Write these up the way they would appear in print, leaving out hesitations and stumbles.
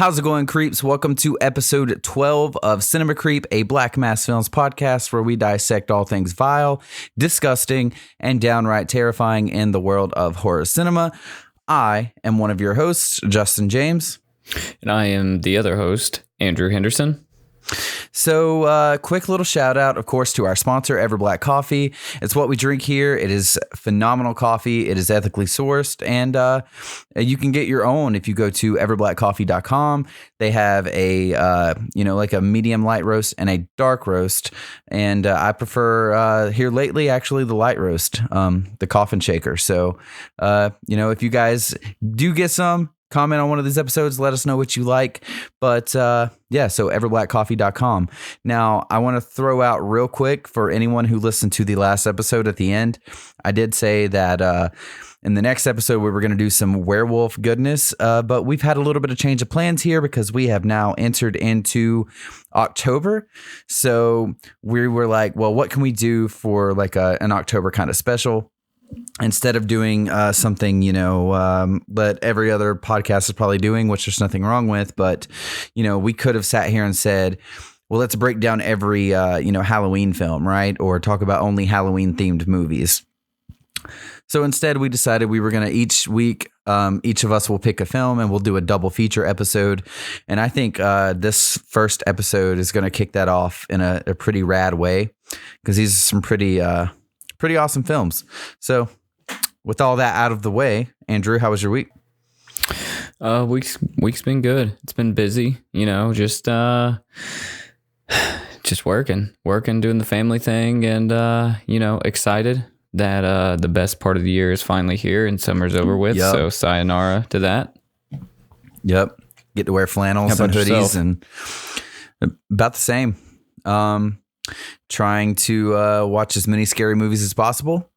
How's it going, creeps? Welcome to episode 12 of Cinema Creep, a Black Mass Films podcast where we dissect all things vile, disgusting, and downright terrifying in the world of horror cinema. I am one of your hosts, Justin James. And I am the other host, Andrew Henderson. So, quick little shout out, of course, to our sponsor, Everblack Coffee. It's what we drink here. It is phenomenal coffee. It is ethically sourced, and you can get your own if you go to everblackcoffee.com. They have a, like a medium light roast and a dark roast, and I prefer here lately, actually, the light roast, the coffin shaker. So, if you guys do get some, comment on one of these episodes, let us know what you like. But so everblackcoffee.com. Now, I want to throw out real quick for anyone who listened to the last episode at the end. I did say that in the next episode, we were going to do some werewolf goodness, but we've had a little bit of change of plans here because we have now entered into October. So we were like, well, what can we do for like an October kind of special? Instead of doing something, that every other podcast is probably doing, which there's nothing wrong with, but, we could have sat here and said, well, let's break down every, Halloween film, right? Or talk about only Halloween themed movies. So instead, we decided we were going to each week, each of us will pick a film and we'll do a double feature episode. And I think this first episode is going to kick that off in a pretty rad way because these are some pretty awesome films. So with all that out of the way, Andrew, how was your week? Week's been good. It's been busy, just working, doing the family thing, and excited that the best part of the year is finally here and summer's over with. Yep. So sayonara to that. Yep. Get to wear flannels and hoodies yourself? And about the same. Trying to watch as many scary movies as possible,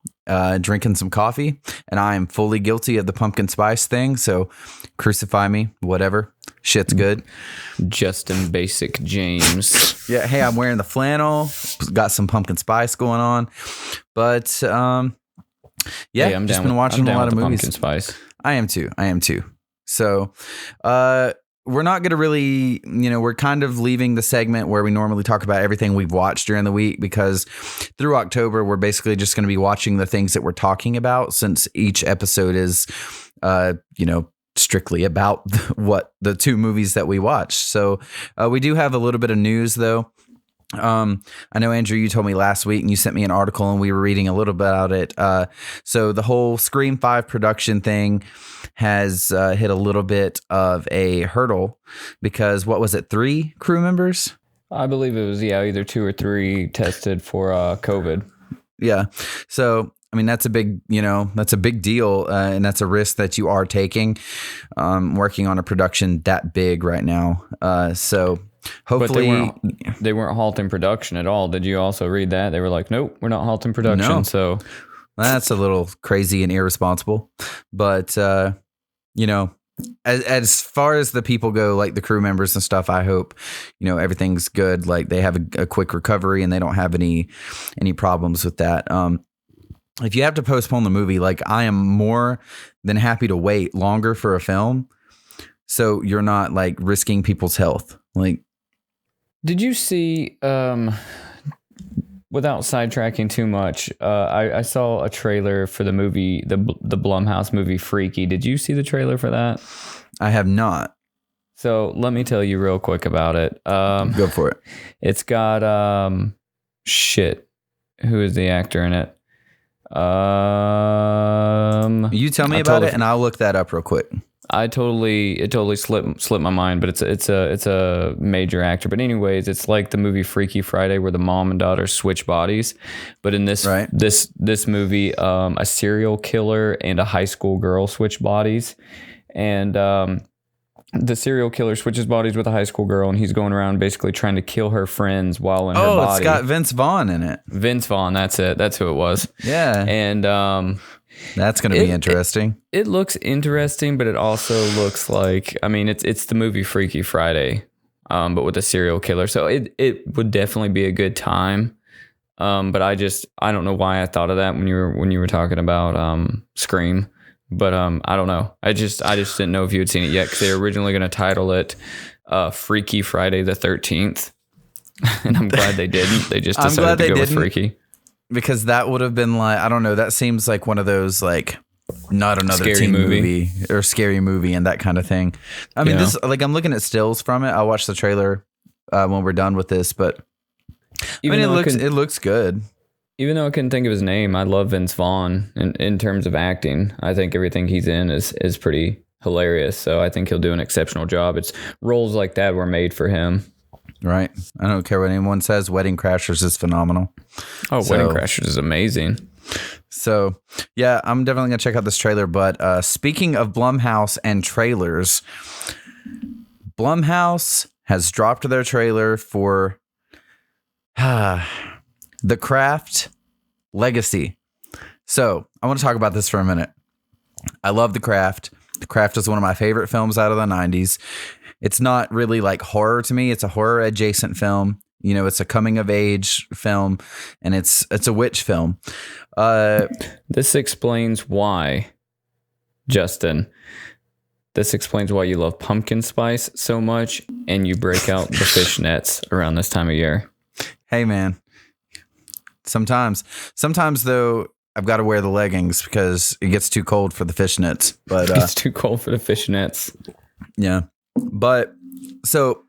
drinking some coffee, and I am fully guilty of the pumpkin spice thing, so crucify me, whatever. Shit's good. Justin Basic James. Yeah, hey, I'm wearing the flannel, got some pumpkin spice going on, but hey, I'm just been watching a lot of movies. Pumpkin spice. I am too. So, we're not going to really, we're kind of leaving the segment where we normally talk about everything we've watched during the week because through October, we're basically just going to be watching the things that we're talking about since each episode is, strictly about what the two movies that we watched. So we do have a little bit of news, though. I know, Andrew, you told me last week and you sent me an article and we were reading a little bit about it. So the whole Scream 5 production thing has hit a little bit of a hurdle because what was it? 3 crew members? I believe it was, either 2 or 3 tested for COVID. Yeah. So, I mean, that's a big, that's a big deal. And that's a risk that you are taking, working on a production that big right now. So hopefully they weren't halting production at all. Did you also read that? They were like, nope, we're not halting production. No. So that's a little crazy and irresponsible. But, as far as the people go, like the crew members and stuff, I hope, everything's good. Like they have a quick recovery and they don't have any problems with that. If you have to postpone the movie, like I am more than happy to wait longer for a film. So you're not like risking people's health. Like, did you see, without sidetracking too much, I saw a trailer for the movie, the Blumhouse movie Freaky. Did you see the trailer for that? I have not. So let me tell you real quick about it. Go for it. It's got, who is the actor in it? You tell me about it and I'll look that up real quick. It totally slipped my mind, but it's a major actor. But anyways, it's like the movie Freaky Friday where the mom and daughter switch bodies. But in this this movie, a serial killer and a high school girl switch bodies, and the serial killer switches bodies with a high school girl, and he's going around basically trying to kill her friends while in her body. Oh, it's got Vince Vaughn in it. Vince Vaughn, that's it. That's who it was. Yeah, and that's going to be interesting. It looks interesting, but it also looks like, I mean, it's the movie Freaky Friday, but with a serial killer. So it would definitely be a good time. But I don't know why I thought of that when you were talking about Scream. but I don't know. I just didn't know if you had seen it yet, because they were originally going to title it Freaky Friday the 13th, and I'm glad they didn't. They just decided to go with Freaky, because that would have been like, I don't know. That seems like one of those like not another scary teen movie or scary movie and that kind of thing. I mean, this like I'm looking at stills from it. I'll watch the trailer when we're done with this, but even I mean, it looks good. Even though I couldn't think of his name, I love Vince Vaughn in terms of acting. I think everything he's in is pretty hilarious. So I think he'll do an exceptional job. It's roles like that were made for him. Right. I don't care what anyone says. Wedding Crashers is phenomenal. Oh, Wedding Crashers is amazing. So, yeah, I'm definitely going to check out this trailer. But speaking of Blumhouse and trailers, Blumhouse has dropped their trailer for The Craft Legacy. So I want to talk about this for a minute. I love The Craft. The Craft is one of my favorite films out of the 90s. It's not really like horror to me. It's a horror adjacent film. You know, it's a coming of age film, and it's a witch film. This explains why, Justin. This explains why you love pumpkin spice so much, and you break out the fishnets around this time of year. Hey, man. Sometimes though, I've got to wear the leggings because it gets too cold for the fishnets. But it's too cold for the fishnets. Yeah. But so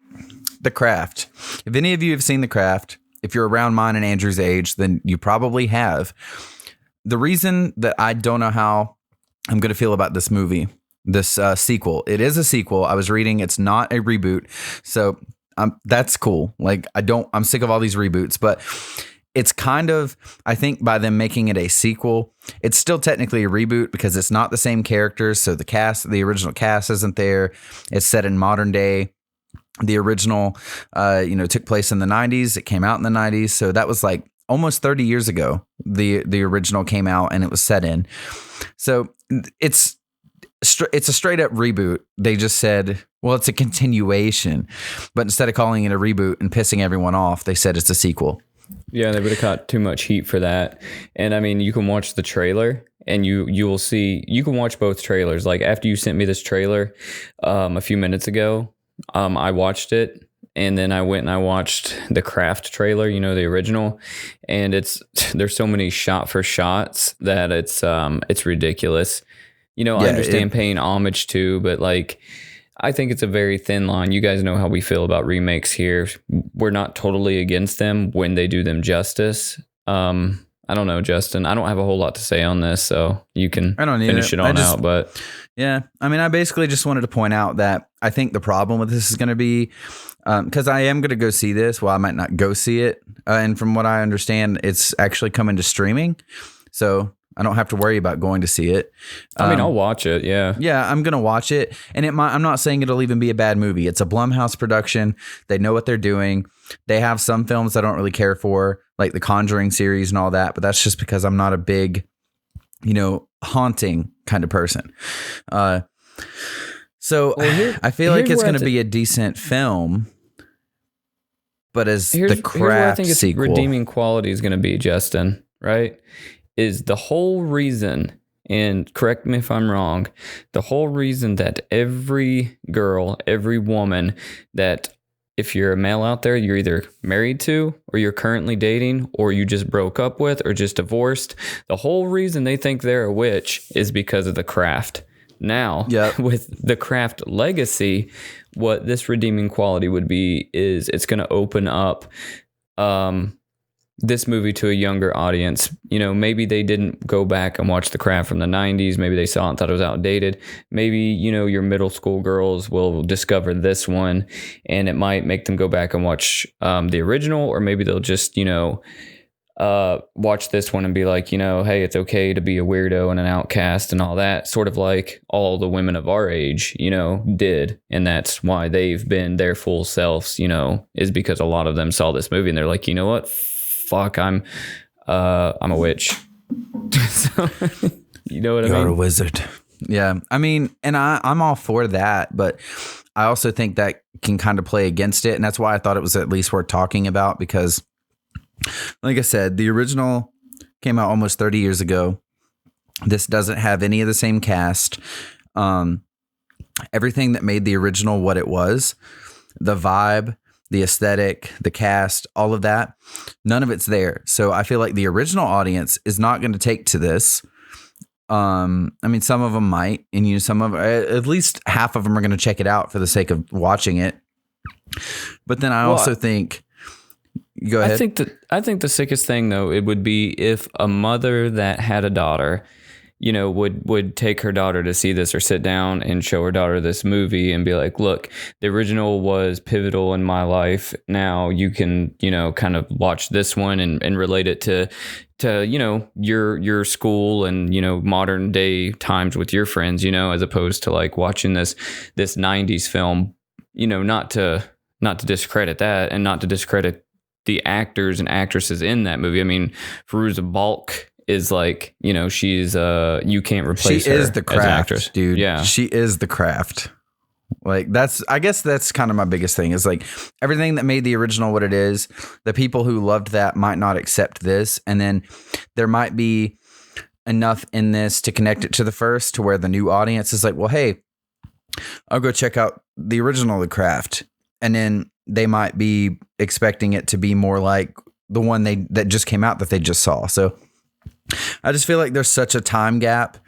The Craft. If any of you have seen The Craft, if you're around mine and Andrew's age, then you probably have. The reason that I don't know how I'm going to feel about this movie, this sequel, it is a sequel. I was reading, it's not a reboot. So that's cool. Like I'm sick of all these reboots, but it's kind of, I think by them making it a sequel, it's still technically a reboot because it's not the same characters. So the original cast isn't there. It's set in modern day. The original, took place in the 90s. It came out in the 90s. So that was like almost 30 years ago. The original came out and it was set in. So it's a straight up reboot. They just said, well, it's a continuation. But instead of calling it a reboot and pissing everyone off, they said it's a sequel. Yeah, they would have caught too much heat for that. And I mean, you can watch the trailer and you will see, you can watch both trailers. Like after you sent me this trailer a few minutes ago, I watched it, and then I went and I watched the Craft trailer, the original, and there's so many shot for shots that it's ridiculous. I understand paying homage to, but like, I think it's a very thin line. You guys know how we feel about remakes here. We're not totally against them when they do them justice. I don't know, Justin. I don't have a whole lot to say on this, so you can finish it on out. But yeah, I mean, I basically just wanted to point out that I think the problem with this is going to be, because I am going to go see this. Well, I might not go see it. And from what I understand, it's actually coming to streaming. So I don't have to worry about going to see it. I mean, I'll watch it. Yeah. Yeah, I'm going to watch it. And I'm not saying it'll even be a bad movie. It's a Blumhouse production. They know what they're doing. They have some films I don't really care for, like the Conjuring series and all that. But that's just because I'm not a big, haunting kind of person. I feel like it's going to be a decent film. But as the Craft here's where I think its sequel, redeeming quality is going to be, Justin, right? Is the whole reason, and correct me if I'm wrong, the whole reason that every girl, every woman that if you're a male out there, you're either married to or you're currently dating or you just broke up with or just divorced, the whole reason they think they're a witch is because of The Craft. Now, with The Craft Legacy, what this redeeming quality would be is it's going to open up this movie to a younger audience. Maybe they didn't go back and watch The Craft from the 90s. Maybe they saw it and thought it was outdated. Maybe, your middle school girls will discover this one and it might make them go back and watch the original, or maybe they'll just, watch this one and be like, hey, it's okay to be a weirdo and an outcast and all that, sort of like all the women of our age, did. And that's why they've been their full selves, is because a lot of them saw this movie and they're like, you know what? Fuck, I'm a witch. So, you know what I mean? You're a wizard. Yeah. I mean, and I'm all for that, but I also think that can kind of play against it. And that's why I thought it was at least worth talking about, because like I said, the original came out almost 30 years ago. This doesn't have any of the same cast. Everything that made the original what it was, the vibe, the aesthetic, the cast, all of that, none of it's there. So I feel like the original audience is not going to take to this. I mean, some of them might, and some of at least half of them are going to check it out for the sake of watching it. But then I also think, go ahead. I think the sickest thing though, it would be if a mother that had a daughter, would take her daughter to see this or sit down and show her daughter this movie and be like, look, the original was pivotal in my life. Now you can, kind of watch this one and relate it to your school and, modern day times with your friends, as opposed to like watching this 90s film, not to discredit that and not to discredit the actors and actresses in that movie. I mean, Fairuza Balk is like, she's you can't replace her. She is the craft, as an actress. dude. Yeah, she is the craft. Like I guess that's kind of my biggest thing is like everything that made the original what it is. The people who loved that might not accept this, and then there might be enough in this to connect it to the first, to where the new audience is like, well, hey, I'll go check out the original, The Craft, and then they might be expecting it to be more like the one that just came out that they just saw. So I just feel like there's such a time gap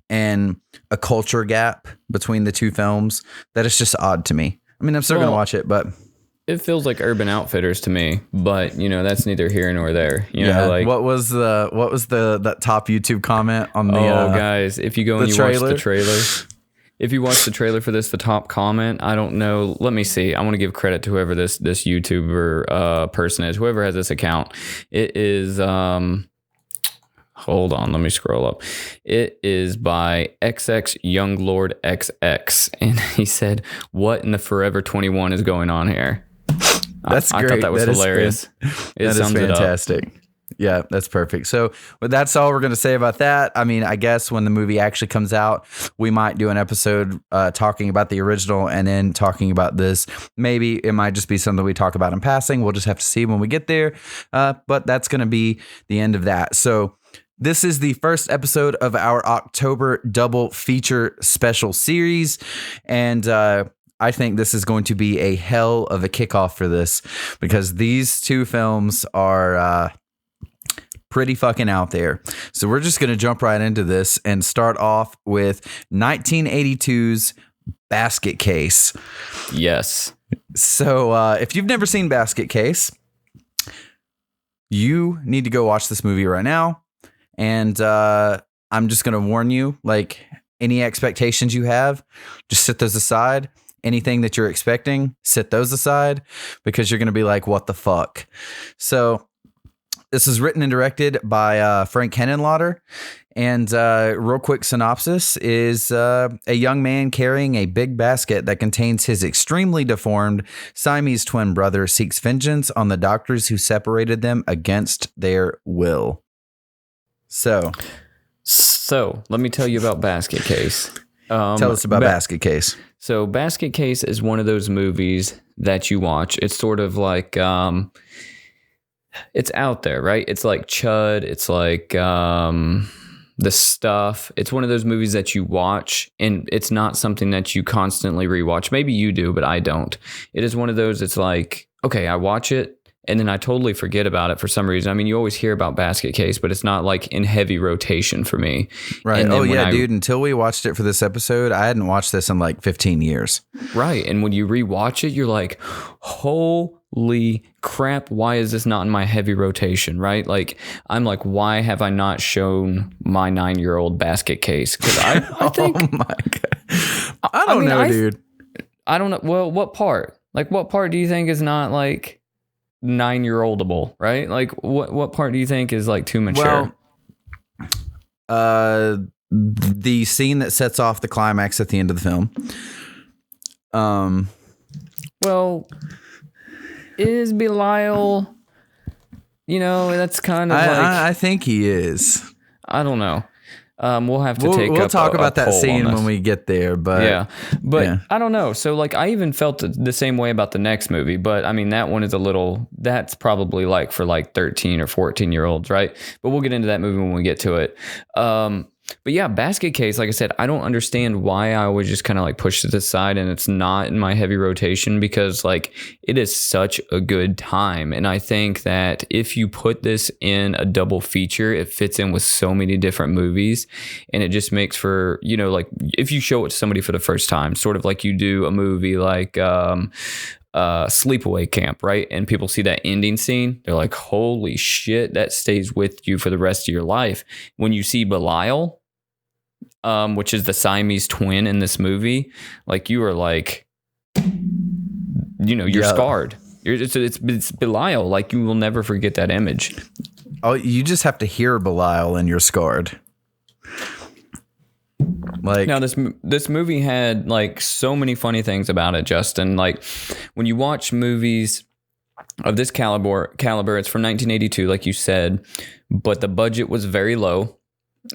and a culture gap between the two films that it's just odd to me. I mean, I'm still going to watch it, but it feels like Urban Outfitters to me, but that's neither here nor there. Like what was that top YouTube comment on the guys, if you go and you watch the trailer, if you watch the trailer for this, the top comment, I don't know. Let me see. I want to give credit to whoever this YouTuber person is, whoever has this account. It is hold on, let me scroll up. It is by XX Younglord XX, and he said, "What in the Forever 21 is going on here?" That's great. I thought that was hilarious. That is fantastic. Yeah, that's perfect. So, but that's all we're going to say about that. I mean, I guess when the movie actually comes out, we might do an episode talking about the original and then talking about this. Maybe it might just be something we talk about in passing. We'll just have to see when we get there. But that's going to be the end of that. So this is the first episode of our October double feature special series. And I think this is going to be a hell of a kickoff for this, because these two films are pretty fucking out there. So we're just going to jump right into this and start off with 1982's Basket Case. Yes. So if you've never seen Basket Case, you need to go watch this movie right now. And I'm just going to warn you, like, any expectations you have, just set those aside. Anything that you're expecting, set those aside, because you're going to be like, what the fuck? So this is written and directed by Frank Henenlotter. And real quick synopsis is a young man carrying a big basket that contains his extremely deformed Siamese twin brother seeks vengeance on the doctors who separated them against their will. So let me tell you about Basket Case. Tell us about Basket Case. So Basket Case is one of those movies that you watch. It's sort of like, it's out there, right? It's like Chud. It's like The Stuff. It's one of those movies that you watch, and it's not something that you constantly rewatch. Maybe you do, but I don't. It is one of those, it's like, okay, I watch it, and then I totally forget about it for some reason. I mean, you always hear about Basket Case, but it's not like in heavy rotation for me. Right. Oh, yeah, dude. Until we watched it for this episode, I hadn't watched this in like 15 years. Right. And when you rewatch it, you're like, holy crap, why is this not in my heavy rotation? Right. Like, I'm like, why have I not shown my 9-year-old Basket Case? Because I think. Oh, my God. I don't know, dude. I don't know. Well, what part? Like, what part do you think is not like 9-year-oldable, right? Like what part do you think is like too mature? Well, the scene that sets off the climax at the end of the film. Well, is Belial, that's kind of I think he is. I don't know. We'll have to we'll talk about that scene when we get there, but yeah, I don't know. So like, I even felt the same way about the next movie, but I mean, that one is that's probably like for like 13 or 14 year olds. Right. But we'll get into that movie when we get to it. But yeah, Basket Case, like I said, I don't understand why I always just kind of like push it aside and it's not in my heavy rotation, because like it is such a good time. And I think that if you put this in a double feature, it fits in with so many different movies, and it just makes for, you know, like if you show it to somebody for the first time, sort of like you do a movie like Sleepaway Camp, right? And people see that ending scene, they're like, holy shit, that stays with you for the rest of your life. When you see Belial, which is the Siamese twin in this movie, like you are like, you know, you're scarred. It's Belial. Like you will never forget that image. Oh, you just have to hear Belial and you're scarred. Like, now this movie had like so many funny things about it, Justin. Like when you watch movies of this caliber, it's from 1982, like you said, but the budget was very low,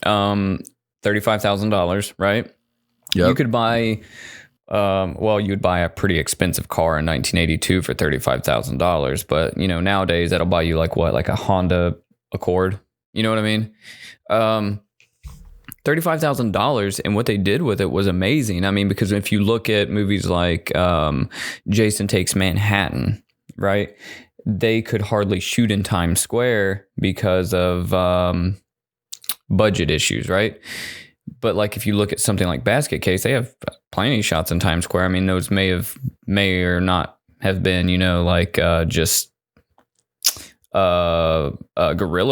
$35,000, right? Yep. You could buy, you'd buy a pretty expensive car in 1982 for $35,000, but you know nowadays that'll buy you like what, like a Honda Accord, you know what I mean? $35,000, and what they did with it was amazing. I mean, because if you look at movies like Jason Takes Manhattan, right? They could hardly shoot in Times Square because of budget issues, right? But like if you look at something like Basket Case, they have plenty of shots in Times Square. I mean, those may or not have been, you know, like just guerrilla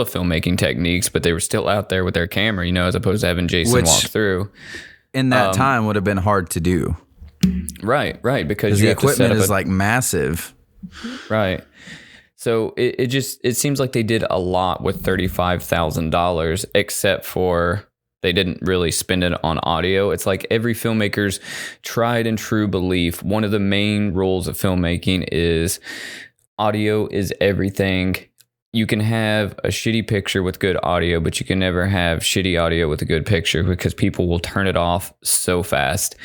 filmmaking techniques, but they were still out there with their camera, you know, as opposed to having Jason walk through. In that time would have been hard to do. Right, because the equipment is like massive. Right. So it seems like they did a lot with $35,000, except for they didn't really spend it on audio. It's like every filmmaker's tried and true belief. One of the main rules of filmmaking is audio is everything. You can have a shitty picture with good audio, but you can never have shitty audio with a good picture, because people will turn it off so fast.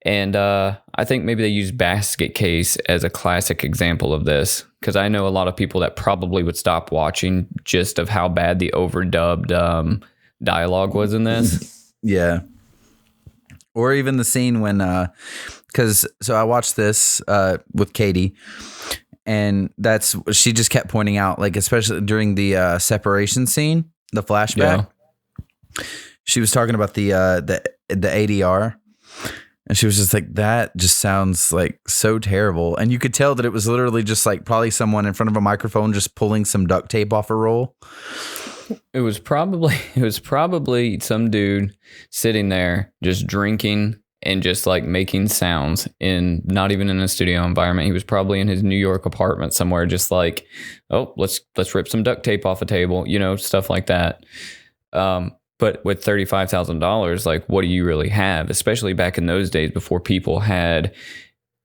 And I think maybe they use Basket Case as a classic example of this, because I know a lot of people that probably would stop watching just of how bad the overdubbed dialogue was in this. Yeah. Or even the scene when, so I watched this with Katie, and she just kept pointing out, like, especially during the separation scene, the flashback, she was talking about the ADR. And she was just like, that just sounds like so terrible. And you could tell that it was literally just like probably someone in front of a microphone just pulling some duct tape off a roll. It was probably some dude sitting there just drinking and just like making sounds, not even in a studio environment. He was probably in his New York apartment somewhere, just like, oh, let's rip some duct tape off a table, you know, stuff like that. But with $35,000, like, what do you really have? Especially back in those days before people had,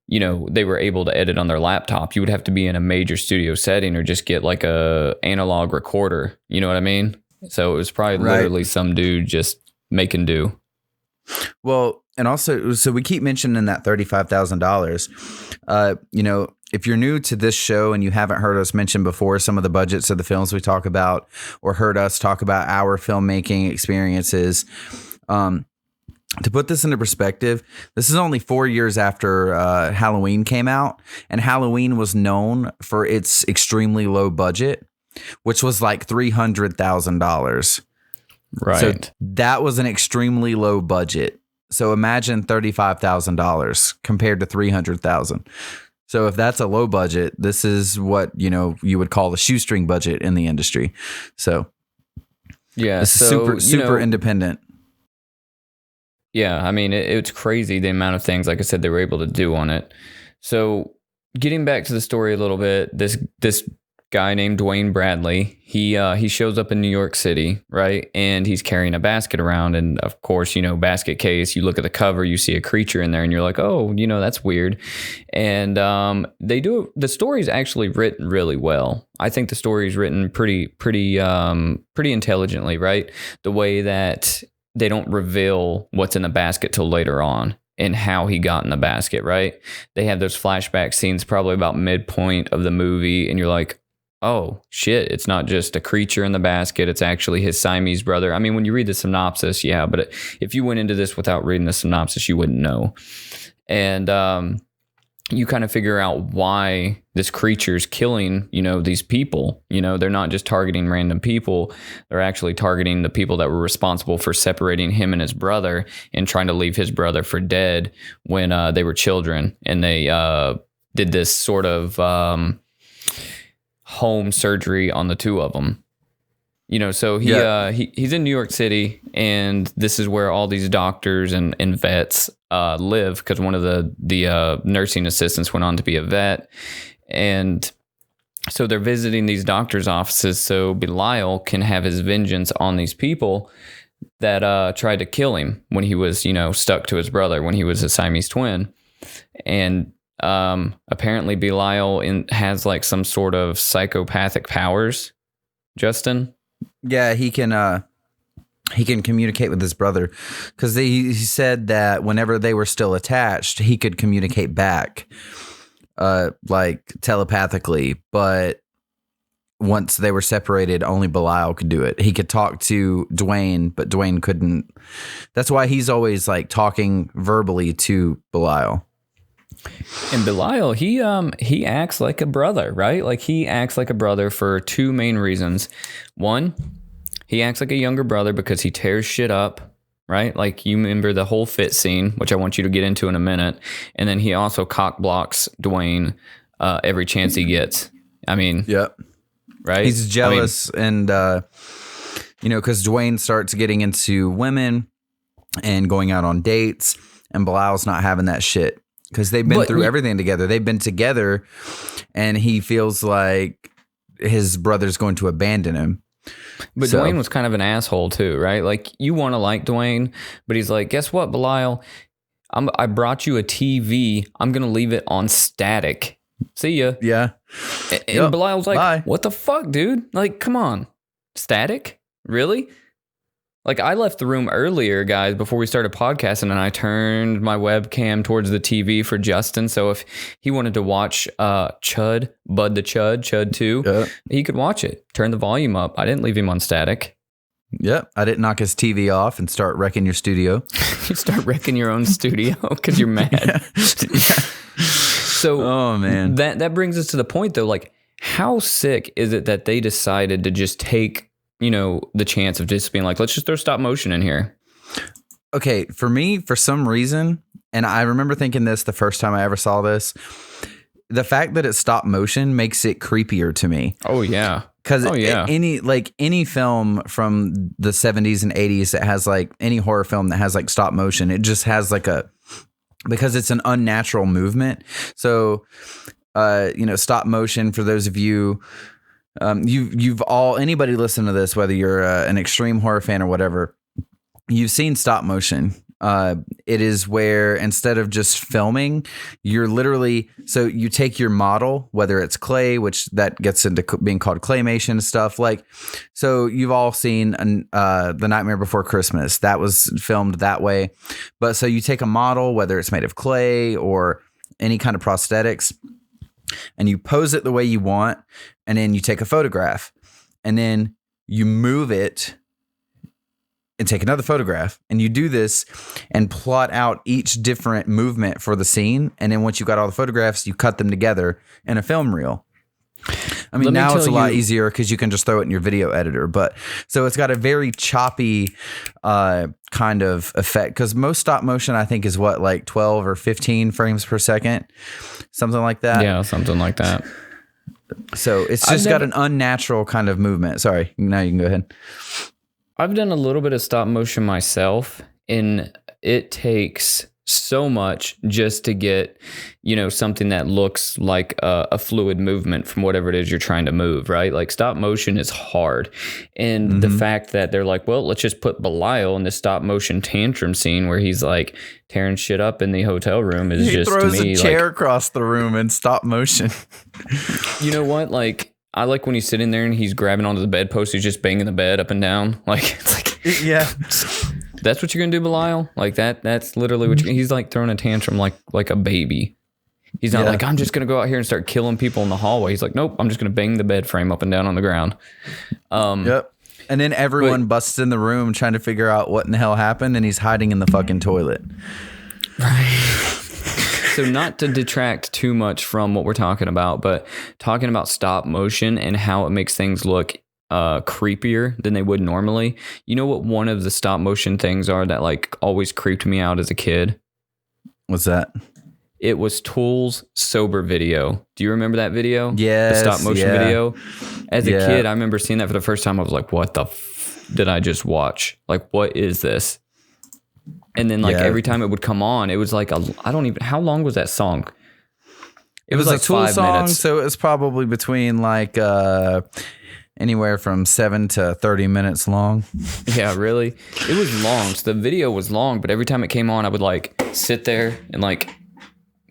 you know, they were able to edit on their laptop. You would have to be in a major studio setting or just get like a analog recorder. You know what I mean? So it was probably literally some dude just making do. Well, and also, so we keep mentioning that $35,000. You know, if you're new to this show and you haven't heard us mention before some of the budgets of the films we talk about, or heard us talk about our filmmaking experiences, to put this into perspective, this is only 4 years after Halloween came out, and Halloween was known for its extremely low budget, which was like $300,000. Right. So that was an extremely low budget. So imagine $35,000 compared to $300,000. So if that's a low budget, this is what, you know, you would call the shoestring budget in the industry. So yeah, it's super independent. Yeah, I mean, it's crazy the amount of things, like I said, they were able to do on it. So getting back to the story a little bit, this guy named Dwayne Bradley, he shows up in New York City, right? And he's carrying a basket around. And of course, you know, Basket Case, you look at the cover, you see a creature in there and you're like, oh, you know, that's weird. And the story's actually written really well. I think the story's written pretty intelligently, right? The way that they don't reveal what's in the basket till later on and how he got in the basket, right? They have those flashback scenes probably about midpoint of the movie and you're like, oh shit, it's not just a creature in the basket, it's actually his Siamese brother. I mean, when you read the synopsis, yeah, but if you went into this without reading the synopsis, you wouldn't know. And you kind of figure out why this creature's killing, these people. They're not just targeting random people. They're actually targeting the people that were responsible for separating him and his brother and trying to leave his brother for dead when they were children. And they did this sort of home surgery on the two of them. So he's in New York City, and this is where all these doctors and vets live, because one of the nursing assistants went on to be a vet. And so they're visiting these doctors' offices so Belial can have his vengeance on these people that tried to kill him when he was, stuck to his brother when he was a Siamese twin. And apparently Belial has like some sort of psychopathic powers, Justin. Yeah, he can communicate with his brother, because he said that whenever they were still attached, he could communicate back, like telepathically. But once they were separated, only Belial could do it. He could talk to Dwayne, but Dwayne couldn't. That's why he's always like talking verbally to Belial. And Belial, he acts like a brother, right? Like he acts like a brother for two main reasons. One, he acts like a younger brother because he tears shit up, right? Like you remember the whole fit scene, which I want you to get into in a minute. And then he also cock blocks Dwayne every chance he gets. I mean, yep. Right? He's jealous, and because Dwayne starts getting into women and going out on dates, and Belial's not having that shit. Because they've been through everything together. They've been together, and he feels like his brother's going to abandon him. But Dwayne was kind of an asshole too, right? Like, you want to like Dwayne, but he's like, guess what, Belial? I brought you a TV. I'm going to leave it on static. See ya. Yeah. And Belial's like, bye. What the fuck, dude? Like, come on. Static? Really? Like, I left the room earlier, guys, before we started podcasting, and I turned my webcam towards the TV for Justin. So if he wanted to watch Chud, Bud the Chud 2, he could watch it. Turn the volume up. I didn't leave him on static. Yep. I didn't knock his TV off and start wrecking your studio. You start wrecking your own studio because you're mad. Yeah. So oh, man. That brings us to the point, though. Like, how sick is it that they decided to just take the chance of just being like, let's just throw stop motion in here? Okay, for me, for some reason, and I remember thinking this the first time I ever saw this, the fact that it's stop motion makes it creepier to me. Oh, yeah. Because any film from the 70s and 80s that has like any horror film that has like stop motion, it just has like because it's an unnatural movement. So, stop motion, for those of you, anybody listen to this, whether you're an extreme horror fan or whatever, you've seen stop motion. It is where instead of just filming, you're literally, so you take your model, whether it's clay, which that gets into being called claymation and stuff. Like, so you've all seen The Nightmare Before Christmas. That was filmed that way. But so you take a model, whether it's made of clay or any kind of prosthetics, and you pose it the way you want, and then you take a photograph, and then you move it and take another photograph, and you do this and plot out each different movement for the scene. And then once you got all the photographs, you cut them together in a film reel. I mean, now it's a lot easier because you can just throw it in your video editor. But so it's got a very choppy kind of effect, because most stop motion, I think, is what, like 12 or 15 frames per second, something like that. Yeah, something like that. So it's just got an unnatural kind of movement. Sorry, now you can go ahead. I've done a little bit of stop motion myself, and it takes so much just to get, something that looks like a fluid movement from whatever it is you're trying to move, right? Like, stop motion is hard. And the fact that they're like, well, let's just put Belial in the stop motion tantrum scene where he's like tearing shit up in the hotel room is just, to me, he throws a chair across the room in stop motion. You know what? Like, I like when he's sitting there and he's grabbing onto the bedpost. He's just banging the bed up and down. Like, it's like, yeah. That's what you're gonna do, Belial? Like that? That's literally what he's like, throwing a tantrum like a baby. He's not like, I'm just going to go out here and start killing people in the hallway. He's like, nope, I'm just going to bang the bed frame up and down on the ground. Yep. And then everyone busts in the room trying to figure out what in the hell happened, and he's hiding in the fucking toilet. Right. So not to detract too much from what we're talking about, but talking about stop motion and how it makes things look creepier than they would normally. You know what one of the stop motion things are that like always creeped me out as a kid? What's that? It was Tool's sober video. Do you remember that video? Yes. The stop motion video. As a kid, I remember seeing that for the first time. I was like, what the did I just watch? Like, what is this? And then like every time it would come on, it was like, how long was that song? It was like a Tool 5 song. minutes. So it was probably between like anywhere from 7 to 30 minutes long. Yeah, really? It was long. So the video was long, but every time it came on, I would like sit there and like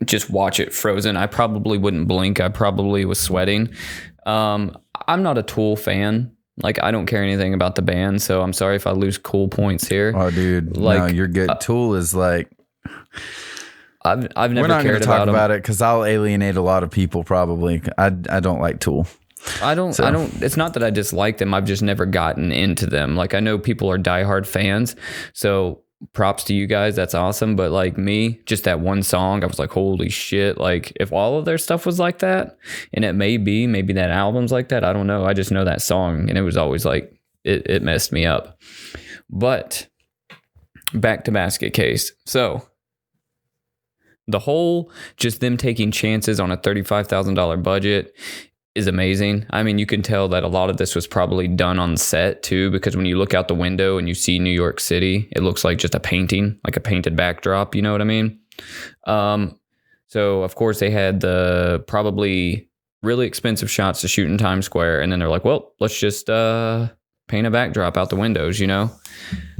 just watch it frozen. I probably wouldn't blink. I probably was sweating. I'm not a Tool fan. Like, I don't care anything about the band, so I'm sorry if I lose cool points here. Oh, dude. Like, no, you're good. Tool is like... I've never cared about them. We're not going to talk about it because I'll alienate a lot of people probably. I don't like Tool. I don't, it's not that I dislike them. I've just never gotten into them. Like, I know people are diehard fans, so props to you guys. That's awesome. But like me, just that one song, I was like, holy shit. Like, if all of their stuff was like that, and it maybe that album's like that, I don't know. I just know that song, and it was always like, it messed me up. But back to Basket Case. So the whole, just them taking chances on a $35,000 budget is amazing. I mean, you can tell that a lot of this was probably done on set too, because when you look out the window and you see New York City, it looks like just a painting, like a painted backdrop. You know what I mean? So of course they had the probably really expensive shots to shoot in Times Square. And then they're like, well, let's just paint a backdrop out the windows, you know?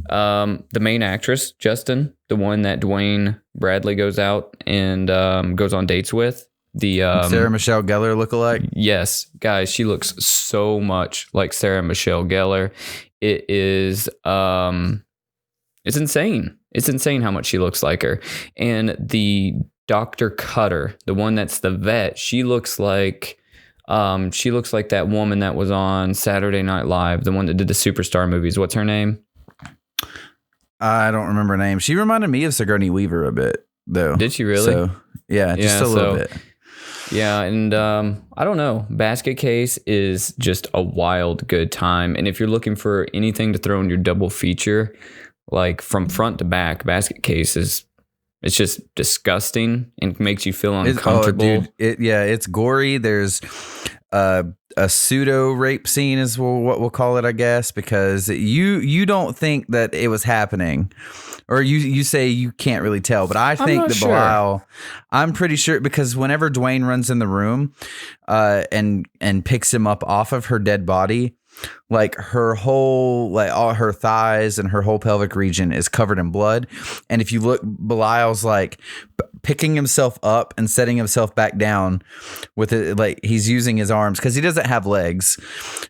The main actress, Justin, the one that Dwayne Bradley goes out and goes on dates with, the Sarah Michelle Gellar lookalike. Yes, guys, she looks so much like Sarah Michelle Gellar. It is it's insane. It's insane how much she looks like her. And the Dr. Cutter, the one that's the vet, she looks like that woman that was on Saturday Night Live, the one that did the Superstar movies. What's her name? I don't remember her name. She reminded me of Sigourney Weaver a bit, though. Did she really? So, yeah, just a little bit. Yeah, and I don't know. Basket Case is just a wild good time. And if you're looking for anything to throw in your double feature, like from front to back, Basket Case it's just disgusting and makes you feel uncomfortable. It's gory. There's a pseudo rape scene is what we'll call it, I guess, because you don't think that it was happening. Or you say you can't really tell, but I think that Belial, I'm pretty sure, because whenever Dwayne runs in the room and picks him up off of her dead body, like her whole, like all her thighs and her whole pelvic region is covered in blood. And if you look, Belial's like picking himself up and setting himself back down with it, like he's using his arms because he doesn't have legs.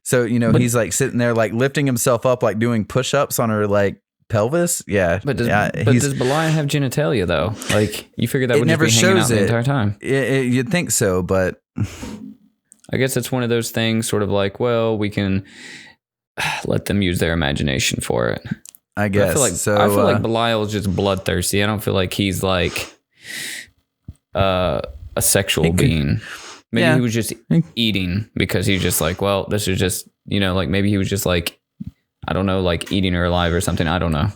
So, he's like sitting there like lifting himself up, like doing push-ups on her like pelvis. Yeah. But does Belial have genitalia though? Like, you figure that would never just be hanging out the entire time. You'd think so, but I guess it's one of those things sort of like, well, we can let them use their imagination for it. I guess. I feel like Belial is just bloodthirsty. I don't feel like he's like a sexual being. Maybe he was just eating because he's just like, well, this is just, like maybe he was just like, I don't know, like eating her alive or something. I don't know.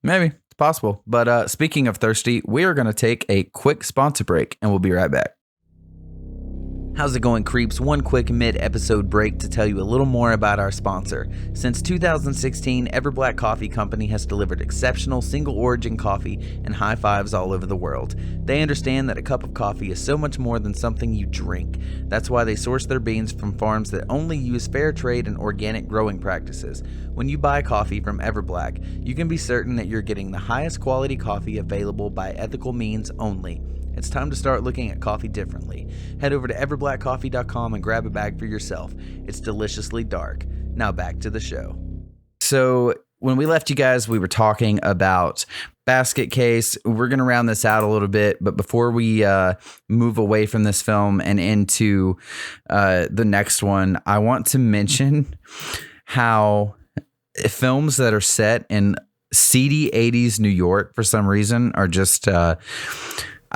Maybe. It's possible. But speaking of thirsty, we are going to take a quick sponsor break and we'll be right back. How's it going, creeps? One quick mid-episode break to tell you a little more about our sponsor. Since 2016, Everblack Coffee Company has delivered exceptional single-origin coffee and high fives all over the world. They understand that a cup of coffee is so much more than something you drink. That's why they source their beans from farms that only use fair trade and organic growing practices. When you buy coffee from Everblack, you can be certain that you're getting the highest quality coffee available by ethical means only. It's time to start looking at coffee differently. Head over to everblackcoffee.com and grab a bag for yourself. It's deliciously dark. Now back to the show. So when we left you guys, we were talking about Basket Case. We're going to round this out a little bit, but before we move away from this film and into the next one, I want to mention how films that are set in seedy 80s New York for some reason are just I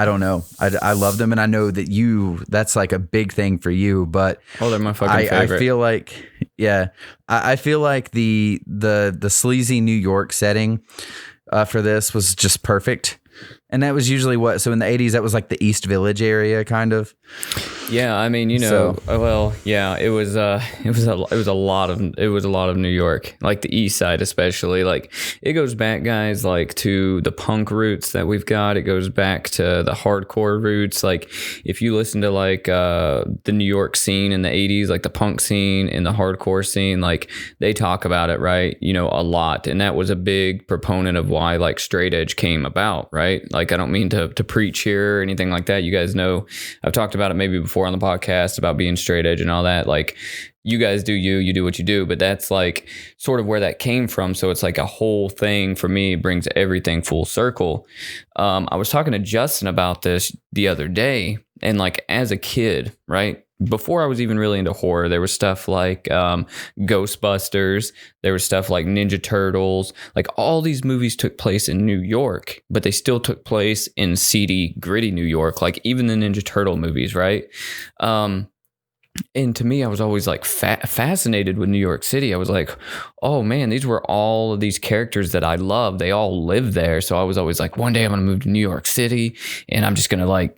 don't know. I love them, and I know that that's like a big thing for you, but they're my fucking favorite. I feel like, I feel like the sleazy New York setting for this was just perfect. And that was usually so in the 80s, that was like the East Village area, kind of. Yeah, I mean, it was a lot of New York, like the East Side especially. Like it goes back, guys, like to the punk roots that we've got. It goes back to the hardcore roots. Like if you listen to like the New York scene in the 80s, like the punk scene and the hardcore scene, like they talk about it, right? A lot. And that was a big proponent of why like straight edge came about, right? Like I don't mean to preach here or anything like that. You guys know I've talked about it maybe before on the podcast about being straight edge and all that. Like you guys do you do what you do, but that's like sort of where that came from. So it's like a whole thing for me, brings everything full circle. I was talking to Justin about this the other day, and like as a kid, right? Before I was even really into horror, there was stuff like Ghostbusters. There was stuff like Ninja Turtles. Like all these movies took place in New York, but they still took place in seedy, gritty New York. Like even the Ninja Turtle movies, right? And to me, I was always like fascinated with New York City. I was like, oh man, these were all of these characters that I love. They all live there. So I was always like, one day I'm going to move to New York City and I'm just going to like,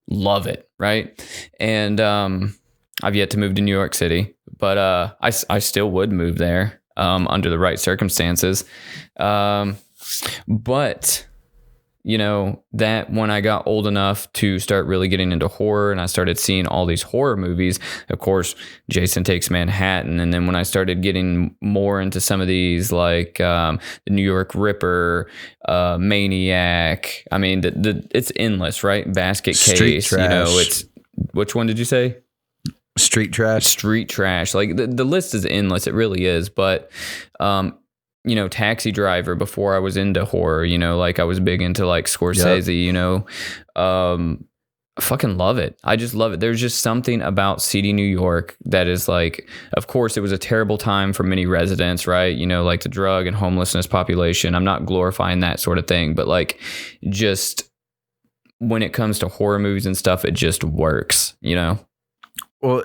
love it. Right. And I've yet to move to New York City, but I still would move there under the right circumstances. But that when I got old enough to start really getting into horror and I started seeing all these horror movies, of course, Jason Takes Manhattan. And then when I started getting more into some of these, like the New York Ripper, Maniac, I mean, it's endless, right? Basket Case, it's, which one did you say? Street Trash. Like the list is endless. It really is. But, Taxi Driver before I was into horror, like I was big into like Scorsese, I fucking love it. I just love it. There's just something about Seedy New York that is like, of course, it was a terrible time for many residents, right? Like the drug and homelessness population. I'm not glorifying that sort of thing, but like just when it comes to horror movies and stuff, it just works, Well,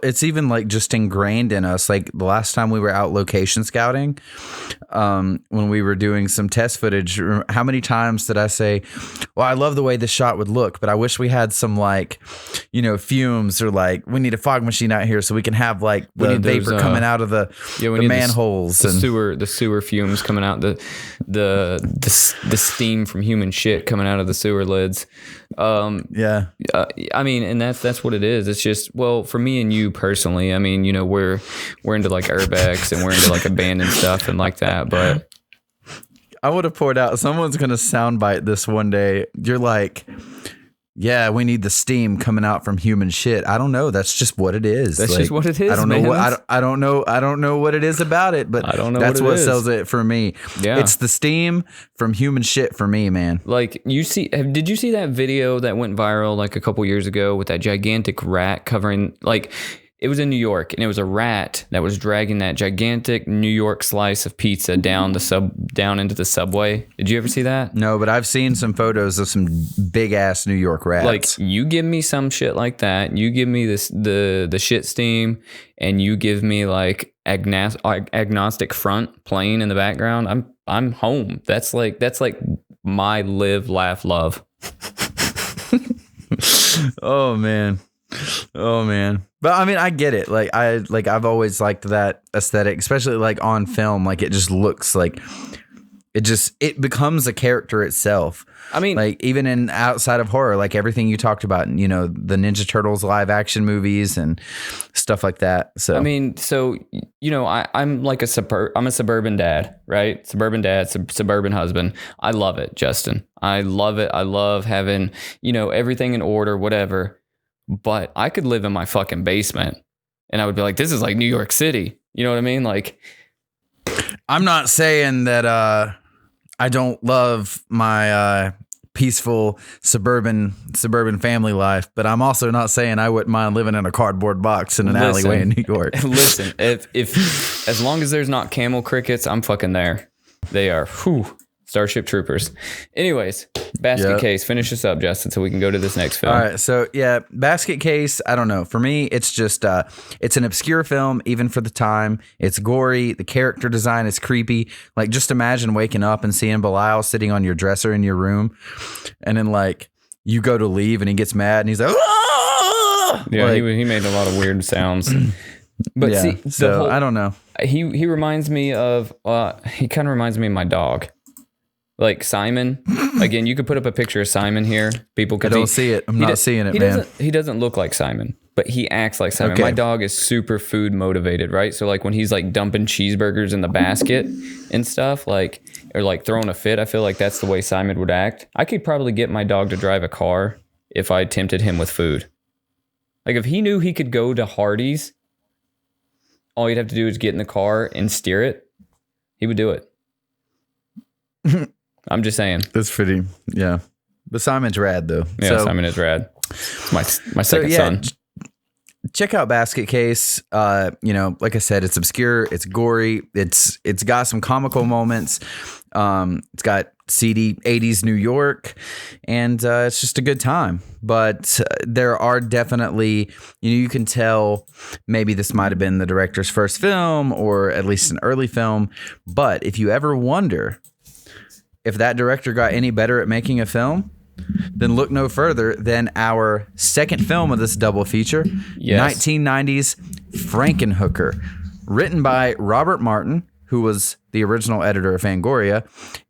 it's even like just ingrained in us. Like the last time we were out location scouting, when we were doing some test footage, how many times did I say, well, I love the way this shot would look, but I wish we had some like, fumes, or like we need a fog machine out here so we can have like the vapor coming out of the manholes, the sewer fumes coming out, the steam from human shit coming out of the sewer lids. I mean, and that's what it is. It's just, well, for me and you personally, I mean, we're into like urbex and we're into like abandoned stuff and like that, but I would have poured out, someone's going to soundbite this one day. You're like, yeah, we need the steam coming out from human shit. I don't know. That's just what it is. That's like, just what it is. I don't know. I don't know. I don't know what it is about it, but I don't know. That's what sells it for me. Yeah, it's the steam from human shit for me, man. Like did you see that video that went viral like a couple years ago with that gigantic rat covering like? It was in New York, and it was a rat that was dragging that gigantic New York slice of pizza down into the subway. Did you ever see that? No, but I've seen some photos of some big ass New York rats. Like you give me some shit like that, you give me the shit steam, and you give me like agnostic front playing in the background. I'm home. That's like my live, laugh, love. Oh man. But I mean, I get it. I've always liked that aesthetic, especially like on film. Like it just looks like it becomes a character itself. I mean, like even in outside of horror, like everything you talked about, the Ninja Turtles live action movies and stuff like that. So, I mean, I'm like I'm a suburban dad, right? Suburban dad, suburban husband. I love it, Justin. I love it. I love having, everything in order, whatever. But I could live in my fucking basement and I would be like, this is like New York City. You know what I mean? Like, I'm not saying that, I don't love my peaceful suburban family life, but I'm also not saying I wouldn't mind living in a cardboard box in an alleyway in New York. Listen, if as long as there's not camel crickets, I'm fucking there. They are Starship Troopers. Anyways, Basket Case. Finish this up, Justin, so we can go to this next film. All right, so yeah, Basket Case. I don't know. For me, it's just it's an obscure film, even for the time. It's gory. The character design is creepy. Like, just imagine waking up and seeing Belial sitting on your dresser in your room, and then like you go to leave, and he gets mad, and he's like, "Ah!" Yeah, like, he made a lot of weird sounds. But yeah, see, so I don't know. He reminds me of he kind of reminds me of my dog. Like Simon. Again, you could put up a picture of Simon here. People could I don't see it. I'm not seeing it, man. He doesn't look like Simon, but he acts like Simon. Okay. My dog is super food motivated, right? So like when he's like dumping cheeseburgers in the basket and stuff, like, or like throwing a fit, I feel like that's the way Simon would act. I could probably get my dog to drive a car if I tempted him with food. Like if he knew he could go to Hardee's, all you'd have to do is get in the car and steer it. He would do it. I'm just saying. That's pretty, yeah. But Simon's rad, though. Yeah, so, Simon is rad. It's my second son. Check out Basket Case. Like I said, it's obscure. It's gory. It's got some comical moments. It's got seedy 80s New York, and it's just a good time. But there are definitely, you can tell maybe this might have been the director's first film, or at least an early film. But if you ever wonder if that director got any better at making a film, then look no further than our second film of this double feature, 1990s Frankenhooker, written by Robert Martin, who was the original editor of Fangoria,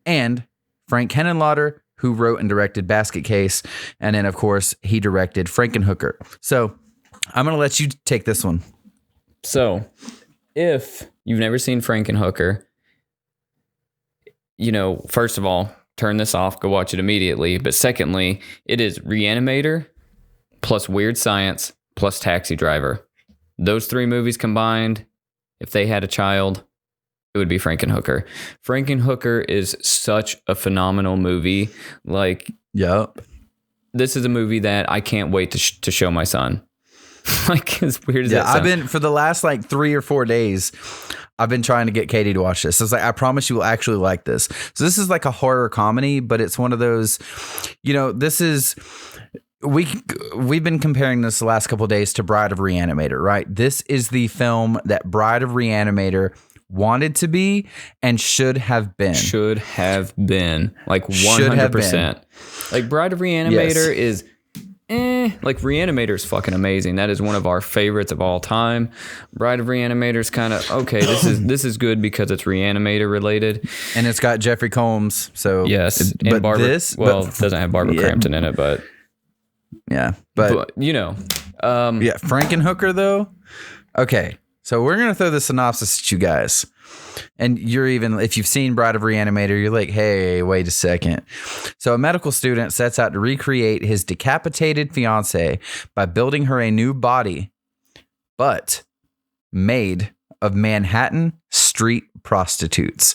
and Frank Henenlotter, who wrote and directed Basket Case, and then, of course, he directed Frankenhooker. So I'm going to let you take this one. So if you've never seen Frankenhooker, first of all, turn this off, go watch it immediately. But secondly, it is Reanimator plus Weird Science plus Taxi Driver. Those three movies combined, if they had a child, it would be Frankenhooker. Frankenhooker is such a phenomenal movie. Like, yep. This is a movie that I can't wait to show my son. Like, as weird as that sounds. I've been, for the last like 3 or 4 days, I've been trying to get Katie to watch this. So it's like, I promise you will actually like this. So this is like a horror comedy, but it's one of those, this is, we've been comparing this the last couple of days to Bride of Reanimator, right? This is the film that Bride of Reanimator wanted to be and should have been. Should have been. Like 100%. Like Bride of Reanimator is like Reanimator is fucking amazing. That is one of our favorites of all time. Bride of Reanimator is kind of okay. This is good because it's Reanimator related, and it's got Jeffrey Combs. So yes, but and Barbara. It doesn't have Barbara Crampton in it, but but Frankenhooker though. Okay, so we're gonna throw the synopsis at you guys. And you're even, if you've seen Bride of Reanimator, you're like, hey, wait a second. So a medical student sets out to recreate his decapitated fiancée by building her a new body, but made of Manhattan street prostitutes.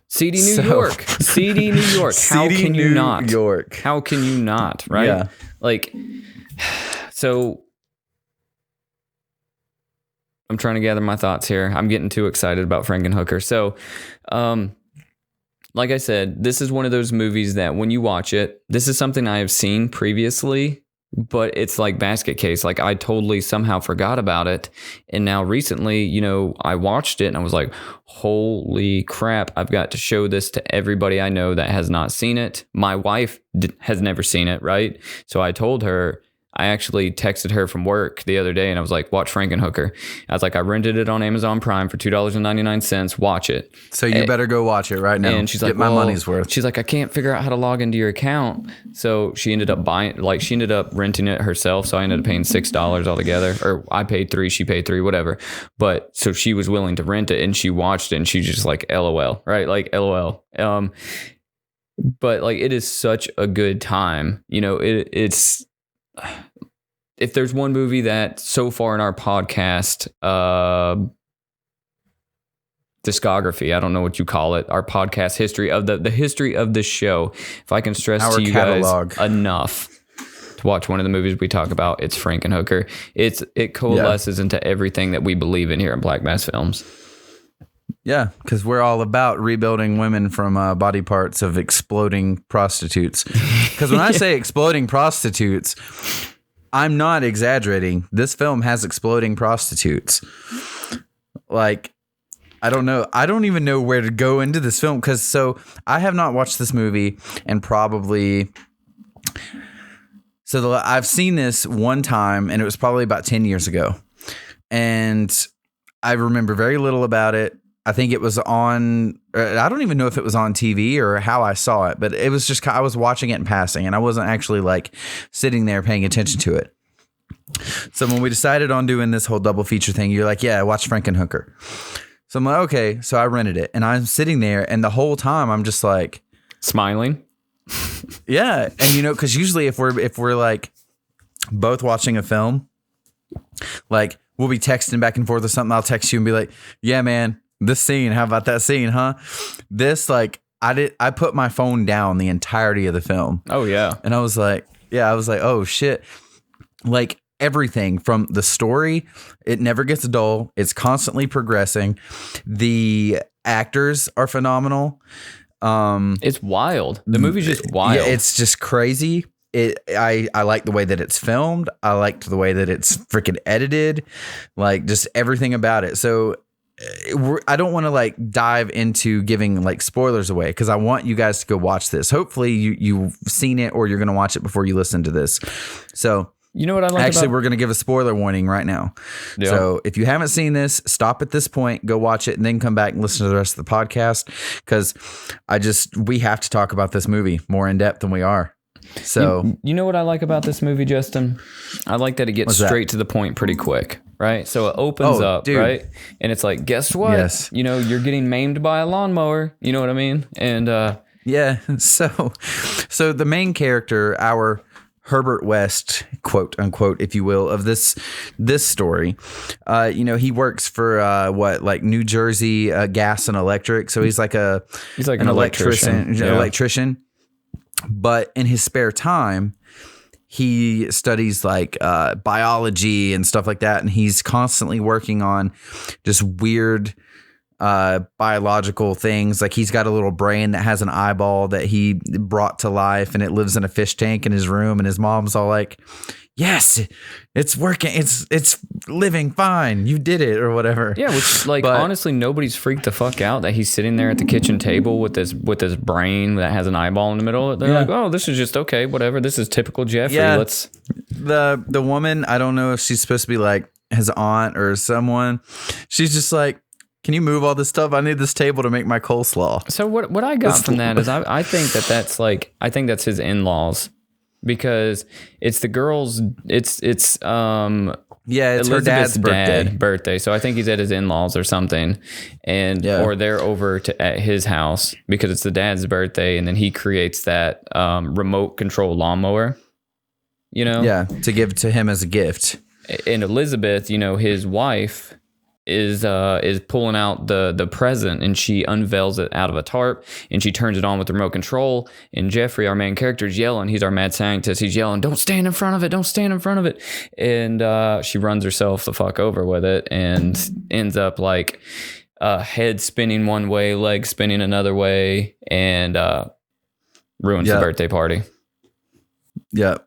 Seedy New York. Seedy New York. How can you not? How can you not? Right? Yeah. Like, so I'm trying to gather my thoughts here. I'm getting too excited about Frankenhooker. So, like I said, this is one of those movies that when you watch it, this is something I have seen previously, but it's like Basket Case. Like I totally somehow forgot about it. And now recently, I watched it and I was like, holy crap, I've got to show this to everybody I know that has not seen it. My wife has never seen it, right? So I told her, I actually texted her from work the other day and I was like, watch Frankenhooker. I was like, I rented it on Amazon Prime for $2.99. Watch it. So you better go watch it right now. And she's like, get my money's worth. She's like, I can't figure out how to log into your account. So she ended up renting it herself. So I ended up paying $6 altogether. Or I paid $3, she paid $3, whatever. But so she was willing to rent it and she watched it and she just like, LOL, right? Like LOL. But like, it is such a good time. It's, if there's one movie that so far in our podcast discography. I don't know what you call it. Our podcast history of the history of this show. If I can stress Our to you catalog. guys enough to watch one of the movies we talk about, it's Frankenhooker. It coalesces into everything that we believe in here at Black Mass Films. Yeah, because we're all about rebuilding women from body parts of exploding prostitutes. Because when I say exploding prostitutes, I'm not exaggerating. This film has exploding prostitutes. Like, I don't know. I don't even know where to go into this film. Because so I have not watched this movie and probably... So I've seen this one time, and it was probably about 10 years ago. And I remember very little about it. I think it was on, I don't even know if it was on TV or how I saw it, but it was just, I was watching it in passing, and I wasn't actually like sitting there paying attention to it. So when we decided on doing this whole double feature thing, you're like, yeah, watch Frankenhooker. So I'm like, okay. So I rented it, and I'm sitting there, and the whole time I'm just like smiling. Yeah. And you know, cause usually if we're like both watching a film, like we'll be texting back and forth or something. I'll text you and be like, yeah, man, this scene, how about that scene? Huh? This, like, I put my phone down the entirety of the film. Oh yeah. And I was like, oh shit. Like everything from the story, it never gets dull. It's constantly progressing. The actors are phenomenal. It's wild. The movie's just wild. Yeah, it's just crazy. I like the way that it's filmed. I liked the way that it's freaking edited, like just everything about it. So I don't want to like dive into giving like spoilers away, because I want you guys to go watch this. Hopefully you've seen it, or you're going to watch it before you listen to this. So you know what I like actually, we're going to give a spoiler warning right now. Yeah. So if you haven't seen this, stop at this point, go watch it, and then come back and listen to the rest of the podcast, because we have to talk about this movie more in depth than we are. So you know what I like about this movie, Justin? I like that it gets straight to the point pretty quick, right? So it opens up, dude. Right? And it's like, guess what? Yes. You know, you're getting maimed by a lawnmower. You know what I mean? And yeah. So the main character, our Herbert West, quote unquote, if you will, of this story, you know, he works for like New Jersey Gas and Electric. So he's like an electrician. But in his spare time, he studies like biology and stuff like that, and he's constantly working on just weird biological things. Like he's got a little brain that has an eyeball that he brought to life, and it lives in a fish tank in his room, and his mom's all like, yes, it's working, it's living fine, you did it, or whatever. Yeah, which like honestly nobody's freaked the fuck out that he's sitting there at the kitchen table with this brain that has an eyeball in the middle. They're like, oh, this is just okay, whatever, this is typical Jeffrey. Yeah. Let's the woman, I don't know if she's supposed to be like his aunt or someone, she's just like, can you move all this stuff? I need this table to make my coleslaw. So what I got from that is I think that's like, I think that's his in-laws, because it's the girl's, it's it's Elizabeth's her dad's birthday. So I think he's at his in-laws or something, and or they're over at his house because it's the dad's birthday, and then he creates that remote control lawnmower, you know? Yeah, to give to him as a gift. And Elizabeth, you know, his wife, is pulling out the present, and she unveils it out of a tarp, and she turns it on with the remote control, and Jeffrey, our main character, is yelling. He's our mad scientist. He's yelling, don't stand in front of it, don't stand in front of it. And she runs herself the fuck over with it, and ends up like head spinning one way, leg spinning another way, and ruins the birthday party. Yep.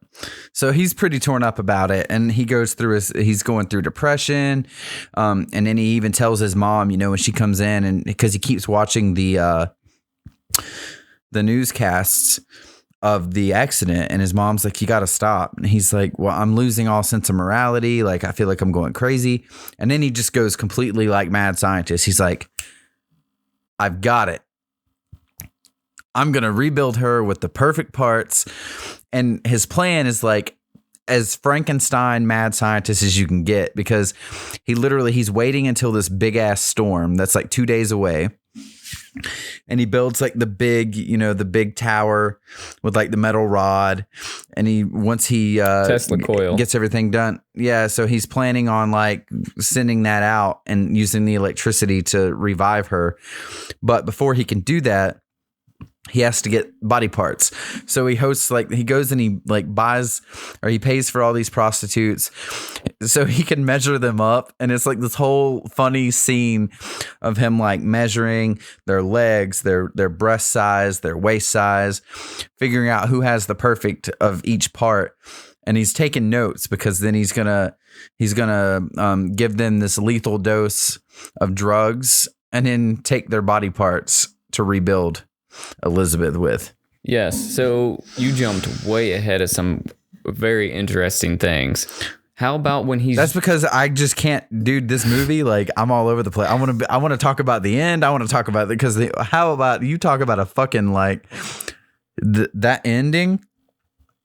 So he's pretty torn up about it, and he goes through he's going through depression. And then he even tells his mom, you know, when she comes in, and because he keeps watching the newscasts of the accident, and his mom's like, you got to stop. And he's like, well, I'm losing all sense of morality. Like, I feel like I'm going crazy. And then he just goes completely like mad scientist. He's like, I've got it. I'm going to rebuild her with the perfect parts. And his plan is like as Frankenstein mad scientist as you can get, because he's waiting until this big ass storm that's like 2 days away. And he builds like the big tower with like the metal rod. And once he Tesla coil gets everything done. Yeah. So he's planning on like sending that out and using the electricity to revive her. But before he can do that, he has to get body parts. So he goes and he like buys, or he pays for all these prostitutes so he can measure them up. And it's like this whole funny scene of him like measuring their legs, their breast size, their waist size, figuring out who has the perfect of each part. And he's taking notes because then he's gonna give them this lethal dose of drugs and then take their body parts to rebuild Elizabeth with. Yes. So you jumped way ahead of some very interesting things. How about when he's... That's because I just can't, dude, this movie, like I'm all over the place. I want to talk about the end. I want to talk about because how about you talk about a fucking like that ending?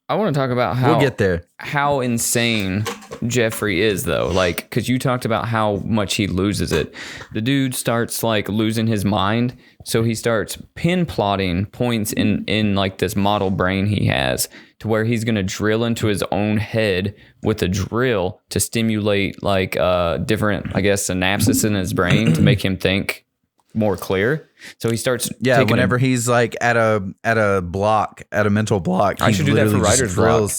I want to talk about how we'll get there. How insane Jeffrey is, though. Like, because you talked about how much he loses it. The dude starts like losing his mind, so he starts pin plotting points in like this model brain he has, to where he's gonna drill into his own head with a drill to stimulate like different, I guess, synapses in his brain to make him think more clear. So he starts whenever he's like at a mental block, I should do that for writer's block.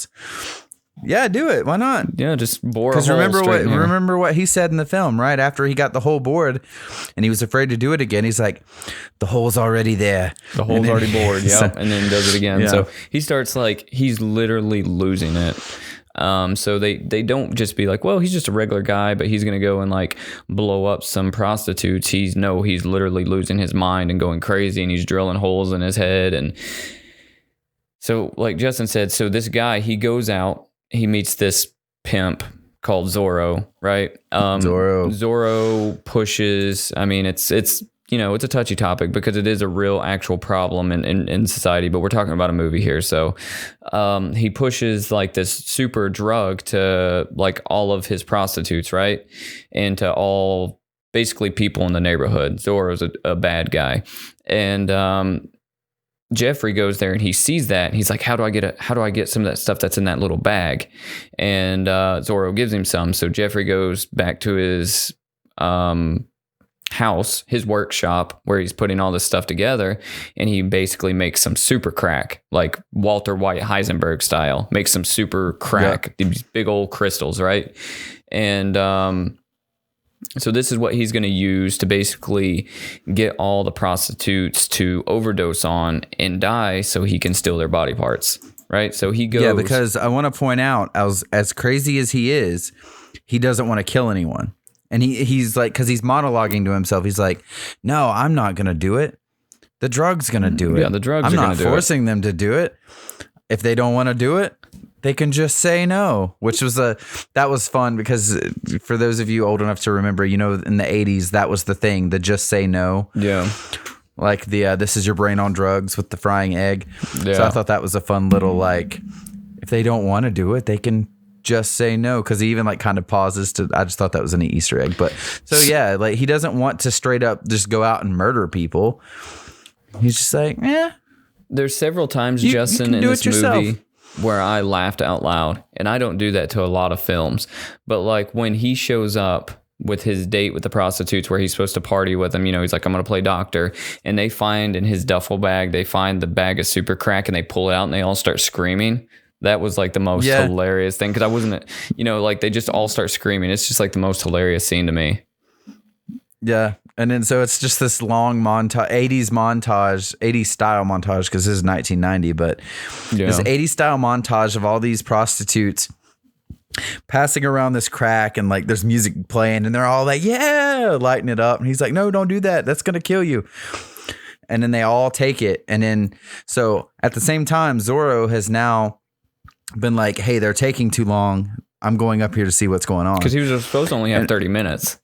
Yeah, do it. Why not? Yeah, just bore a hole. Remember what he said in the film, right? After he got the hole bored and he was afraid to do it again, he's like, the hole's already there. The hole's already bored, yeah. And then does it again. Yeah. So he starts like, he's literally losing it. So they don't just be like, well, he's just a regular guy, but he's going to go and like blow up some prostitutes. He's literally losing his mind and going crazy, and he's drilling holes in his head. And so like Justin said, so this guy, he goes out, he meets this pimp called Zorro, right? Zorro pushes, I mean, it's it's a touchy topic because it is a real actual problem in society, but we're talking about a movie here. So he pushes like this super drug to like all of his prostitutes, right? And to all basically people in the neighborhood. Zorro's a bad guy. And Jeffrey goes there and he sees that and he's like, how do I get some of that stuff that's in that little bag? And Zorro gives him some. So Jeffrey goes back to his house, his workshop, where he's putting all this stuff together, and he basically makes some super crack, like Walter White Heisenberg style, makes some super crack, these big old crystals, right? And so this is what he's going to use to basically get all the prostitutes to overdose on and die so he can steal their body parts, right? So he goes... Yeah, because I want to point out, as crazy as he is, he doesn't want to kill anyone. And he's like, because he's monologuing to himself. He's like, no, I'm not going to do it. The drug's going to do it. Yeah, the drugs are going to do it. I'm not forcing them to do it. If they don't want to do it, they can just say no, that was fun because for those of you old enough to remember, in the 80s, that was the thing, the just say no. Yeah. Like this is your brain on drugs with the frying egg. Yeah. So I thought that was a fun little, like, if they don't want to do it, they can just say no, because he even like kind of pauses to... I just thought that was an Easter egg. But so yeah, like he doesn't want to straight up just go out and murder people. He's just like, there's several times, Justin, in this movie where I laughed out loud, and I don't do that to a lot of films, but like when he shows up with his date with the prostitutes where he's supposed to party with them, he's like, I'm going to play doctor, and they find in his duffel bag, they find the bag of super crack and they pull it out and they all start screaming. That was like the most hilarious thing, because I wasn't, like they just all start screaming. It's just like the most hilarious scene to me. Yeah. And then so it's just this long 80s style montage, because this is 1990, but this 80s style montage of all these prostitutes passing around this crack, and like there's music playing and they're all like, yeah, lighting it up. And he's like, no, don't do that. That's going to kill you. And then they all take it. And then so at the same time, Zorro has now been like, hey, they're taking too long. I'm going up here to see what's going on. Because he was supposed to only have 30 minutes.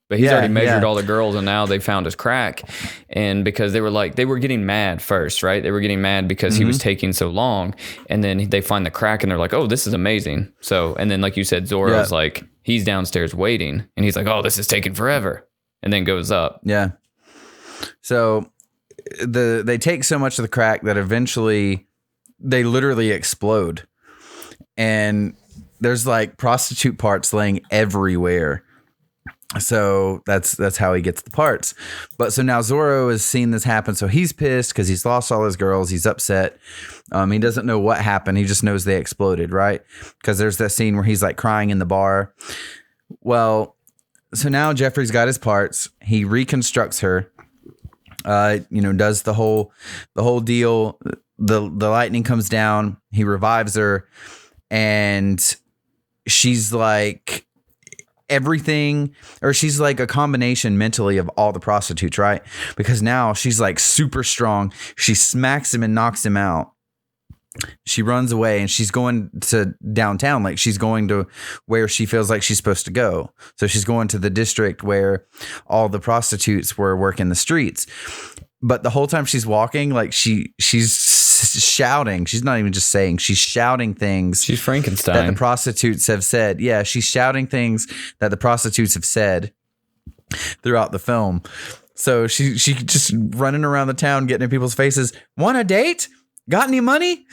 But he's already measured all the girls, and now they found his crack. And because they were getting mad first, right? They were getting mad because he was taking so long. And then they find the crack and they're like, oh, this is amazing. So, and then like you said, Zorro's like, he's downstairs waiting. And he's like, oh, this is taking forever. And then goes up. Yeah. So they take so much of the crack that eventually they literally explode. And there's like prostitute parts laying everywhere. So that's how he gets the parts. But so now Zorro has seen this happen. So he's pissed because he's lost all his girls. He's upset. He doesn't know what happened. He just knows they exploded, right? Because there's that scene where he's like crying in the bar. Well, so now Jeffrey's got his parts. He reconstructs her. Does the whole deal. The lightning comes down. He revives her, and she's like everything, or she's like a combination mentally of all the prostitutes, right? Because now she's like super strong. She smacks him and knocks him out. She runs away and she's going to downtown. Like she's going to where she feels like she's supposed to go. So she's going to the district where all the prostitutes were working the streets. But the whole time she's walking, like she's shouting. She's not even just saying, she's shouting things. She's Frankenstein. That the prostitutes have said. Yeah, she's shouting things that the prostitutes have said throughout the film. So she just running around the town, getting in people's faces. Want a date? Got any money?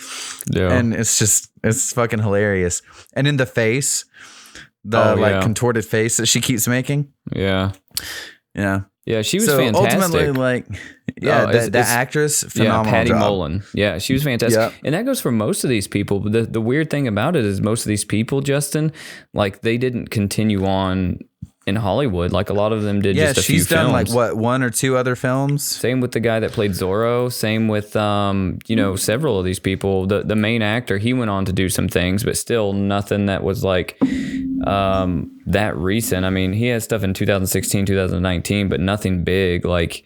Yeah. And it's fucking hilarious. And in the face, the contorted face that she keeps making. Yeah. Yeah. Yeah, she was fantastic. Ultimately, that actress, phenomenal. Yeah, Patty job. Mullen. Yeah, she was fantastic. Yep. And that goes for most of these people. The weird thing about it is most of these people, Justin, like they didn't continue on in Hollywood. Like a lot of them did just a few films. Yeah, she's done like what, 1 or 2 other films? Same with the guy that played Zorro. Same with, several of these people. The main actor, he went on to do some things, but still nothing that was like that recent. I mean, he has stuff in 2016, 2019, but nothing big. Like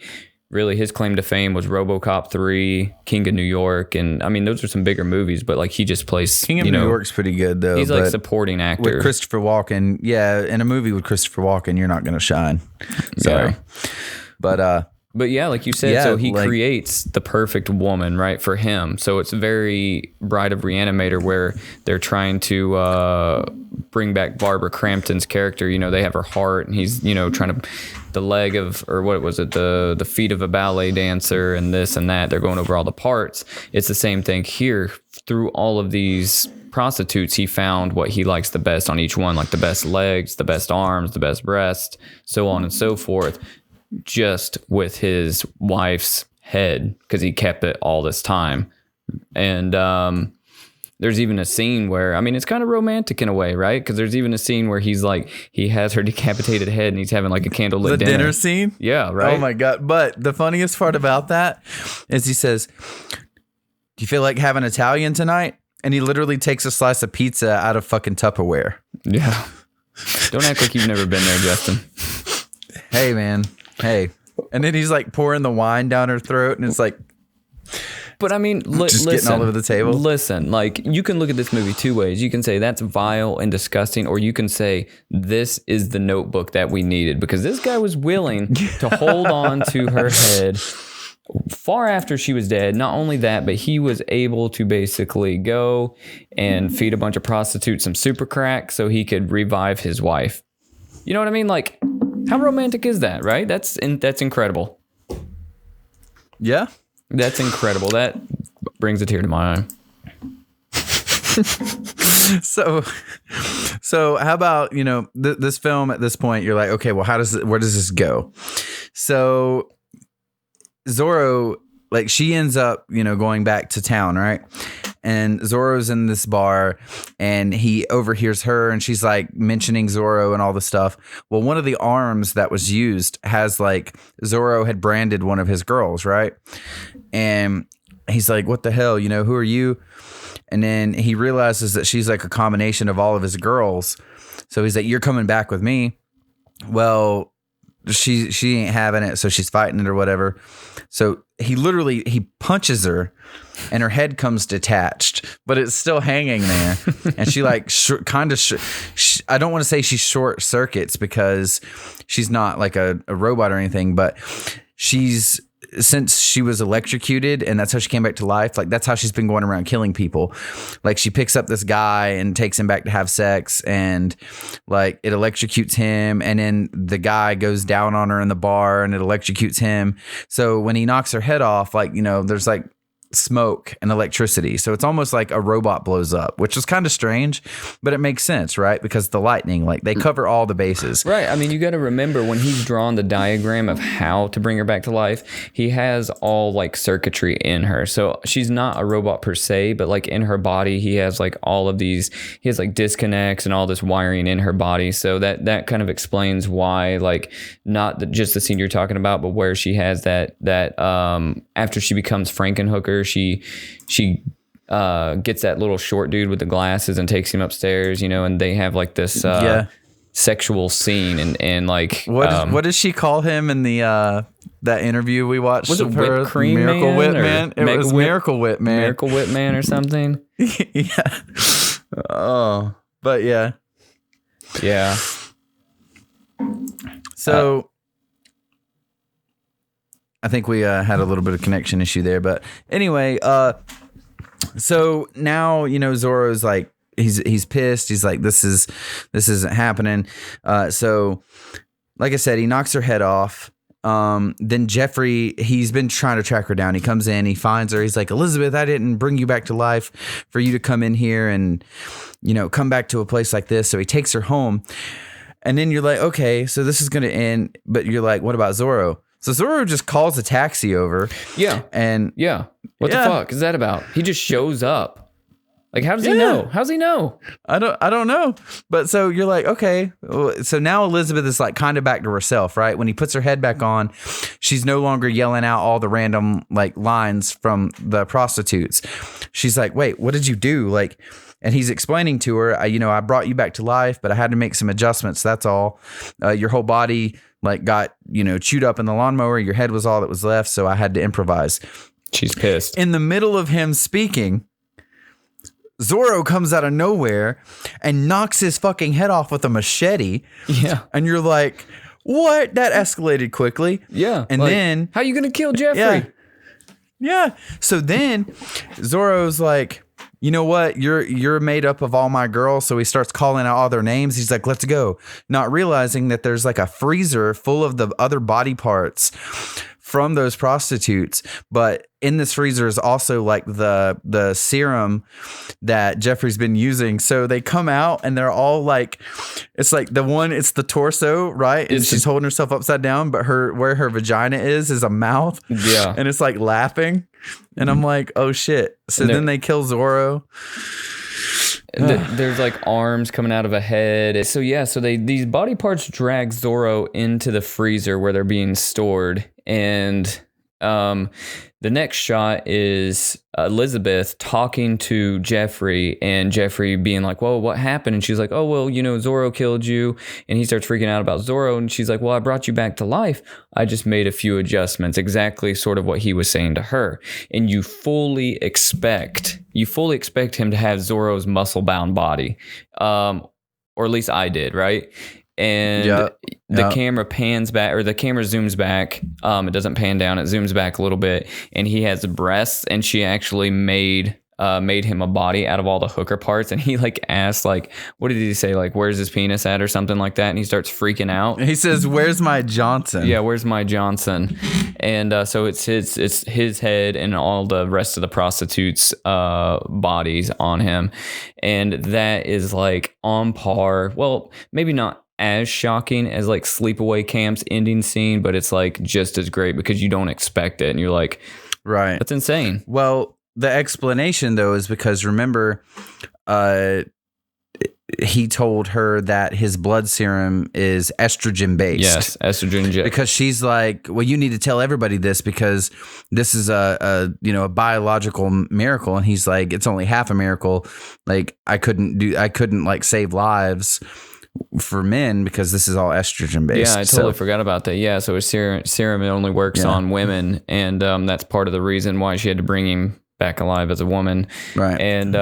really his claim to fame was RoboCop 3, King of New York. And I mean, those are some bigger movies, but like he just plays, King of New York's pretty good though. He's like supporting actor. With Christopher Walken. Yeah. In a movie with Christopher Walken, you're not going to shine. Sorry. Yeah. But yeah, like you said, so he creates the perfect woman, right, for him. So it's very Bride of Reanimator where they're trying to bring back Barbara Crampton's character. You know, they have her heart and he's, trying to, the leg of, or what was it, the feet of a ballet dancer and this and that. They're going over all the parts. It's the same thing here. Through all of these prostitutes, he found what he likes the best on each one, like the best legs, the best arms, the best breast, so on and so forth. Just with his wife's head because he kept it all this time. And there's even a scene where, I mean, it's kind of romantic in a way, right? Because there's even a scene where he's like, he has her decapitated head and he's having like a candlelit dinner. The dinner scene? Yeah, right? Oh my God. But the funniest part about that is he says, do you feel like having Italian tonight? And he literally takes a slice of pizza out of fucking Tupperware. Yeah. Don't act like you've never been there, Justin. Hey, man. Hey. And then he's like pouring the wine down her throat and it's like, but I mean, just listen, getting all over the table. Listen, like you can look at this movie 2 ways. You can say that's vile and disgusting, or you can say this is the Notebook that we needed because this guy was willing to hold on to her head far after she was dead. Not only that, but he was able to basically go and feed a bunch of prostitutes some super crack so he could revive his wife. You know what I mean? Like, how romantic is that, right? That's incredible. Yeah. That's incredible. That brings a tear to my eye. So how about, this film at this point, you're like, okay, well, where does this go? So Zorro, like she ends up, going back to town, right? And Zorro's in this bar and he overhears her and she's like mentioning Zorro and all the stuff. Well, one of the arms that was used has like Zorro had branded one of his girls, right? And he's like, what the hell, who are you? And then he realizes that she's like a combination of all of his girls. So he's like, you're coming back with me. Well, she ain't having it. So she's fighting it or whatever. So he punches her and her head comes detached, but it's still hanging there. And she like I don't want to say she short circuits because she's not like a robot or anything, but she's since she was electrocuted and that's how she came back to life, like that's how she's been going around killing people. Like she picks up this guy and takes him back to have sex, and like it electrocutes him, and then the guy goes down on her in the bar and it electrocutes him. So when he knocks her head off, like, you know, there's like smoke and electricity, so it's almost like a robot blows up, which is kind of strange, but it makes sense, right? Because the lightning, like they cover all the bases, right? I mean, you got to remember when he's drawn the diagram of how to bring her back to life, he has all like circuitry in her, so she's not a robot per se, but like in her body he has like all of these, he has like disconnects and all this wiring in her body, so that kind of explains why, like, not just the scene you're talking about, but where she has that after she becomes Frankenhooker, she gets that little short dude with the glasses and takes him upstairs, you know, and they have like this sexual scene, and like what does she call him in the that interview we watched? Was it her? Whipped Cream Miracle Man Whip Man? It was Miracle Whip Man. Miracle Whip Man or something. Yeah. Oh, but yeah. So I think we had a little bit of connection issue there, but anyway, so now, you know, Zorro's like, he's pissed. He's like, this isn't happening. So like I said, he knocks her head off. Then Jeffrey, he's been trying to track her down. He comes in, he finds her. He's like, Elizabeth, I didn't bring you back to life for you to come in here and, you know, come back to a place like this. So he takes her home, and then you're like, okay, so this is going to end. But you're like, what about Zorro? So Zorro just calls a taxi over. Yeah. And what the fuck is that about? He just shows up. Like, how does he know? How's he know? I don't know. But so you're like, okay. So now Elizabeth is like kind of back to herself, right? When he puts her head back on, she's no longer yelling out all the random like lines from the prostitutes. She's like, wait, what did you do? Like, and he's explaining to her, I brought you back to life, but I had to make some adjustments. That's all. Your whole body like got, chewed up in the lawnmower. Your head was all that was left. So I had to improvise. She's pissed. In the middle of him speaking, Zorro comes out of nowhere and knocks his fucking head off with a machete. Yeah. And you're like, what? That escalated quickly. Yeah. And like, then, how are you going to kill Jeffrey? Yeah. So then Zorro's like, you know what? You're made up of all my girls. So he starts calling out all their names. He's like, let's go. Not realizing that there's like a freezer full of the other body parts from those prostitutes. But in this freezer is also like the serum that Jeffrey's been using. So they come out and they're all like, it's like it's the torso, right? And she's holding herself upside down, but where her vagina is a mouth. Yeah. And it's like laughing. And I'm like, oh shit. So then they kill Zorro. There's like arms coming out of a head. So these body parts drag Zorro into the freezer where they're being stored. And the next shot is Elizabeth talking to Jeffrey, and Jeffrey being like, whoa, what happened? And she's like, oh, well, Zorro killed you. And he starts freaking out about Zorro. And she's like, well, I brought you back to life. I just made a few adjustments, exactly sort of what he was saying to her. And you fully expect him to have Zorro's muscle bound body. Or at least I did, right? And the camera pans back, or the camera zooms back. It doesn't pan down. It zooms back a little bit, and he has breasts, and she actually made him a body out of all the hooker parts. And he like asked, like, what did he say? Like, where's his penis at, or something like that? And he starts freaking out. He says, "Where's my Johnson?" Yeah, where's my Johnson? And so it's his head and all the rest of the prostitutes' bodies on him, and that is like on par. Well, maybe not as shocking as like Sleepaway Camp's ending scene, but it's like just as great because you don't expect it, and you're like, right, that's insane. Well, the explanation though is because remember, he told her that his blood serum is estrogen based. Yes, estrogen. Because she's like, well, you need to tell everybody this because this is a biological miracle. And he's like, it's only half a miracle. Like I couldn't like save lives for men because this is all estrogen based. Yeah, I totally forgot about that. Yeah, so his serum it only works on women, and that's part of the reason why she had to bring him back alive as a woman. Right. And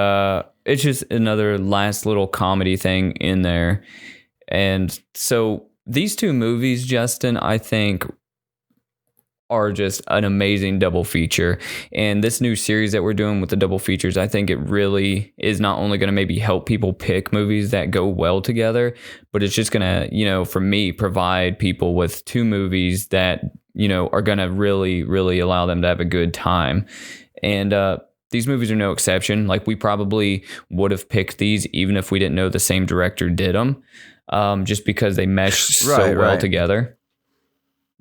it's just another last little comedy thing in there. And so these two movies, Justin, I think are just an amazing double feature. And this new series that we're doing with the double features, I think it really is not only going to maybe help people pick movies that go well together, but it's just going to, for me, provide people with two movies that, are going to really, really allow them to have a good time. And these movies are no exception. Like, we probably would have picked these even if we didn't know the same director did them, just because they mesh so well together.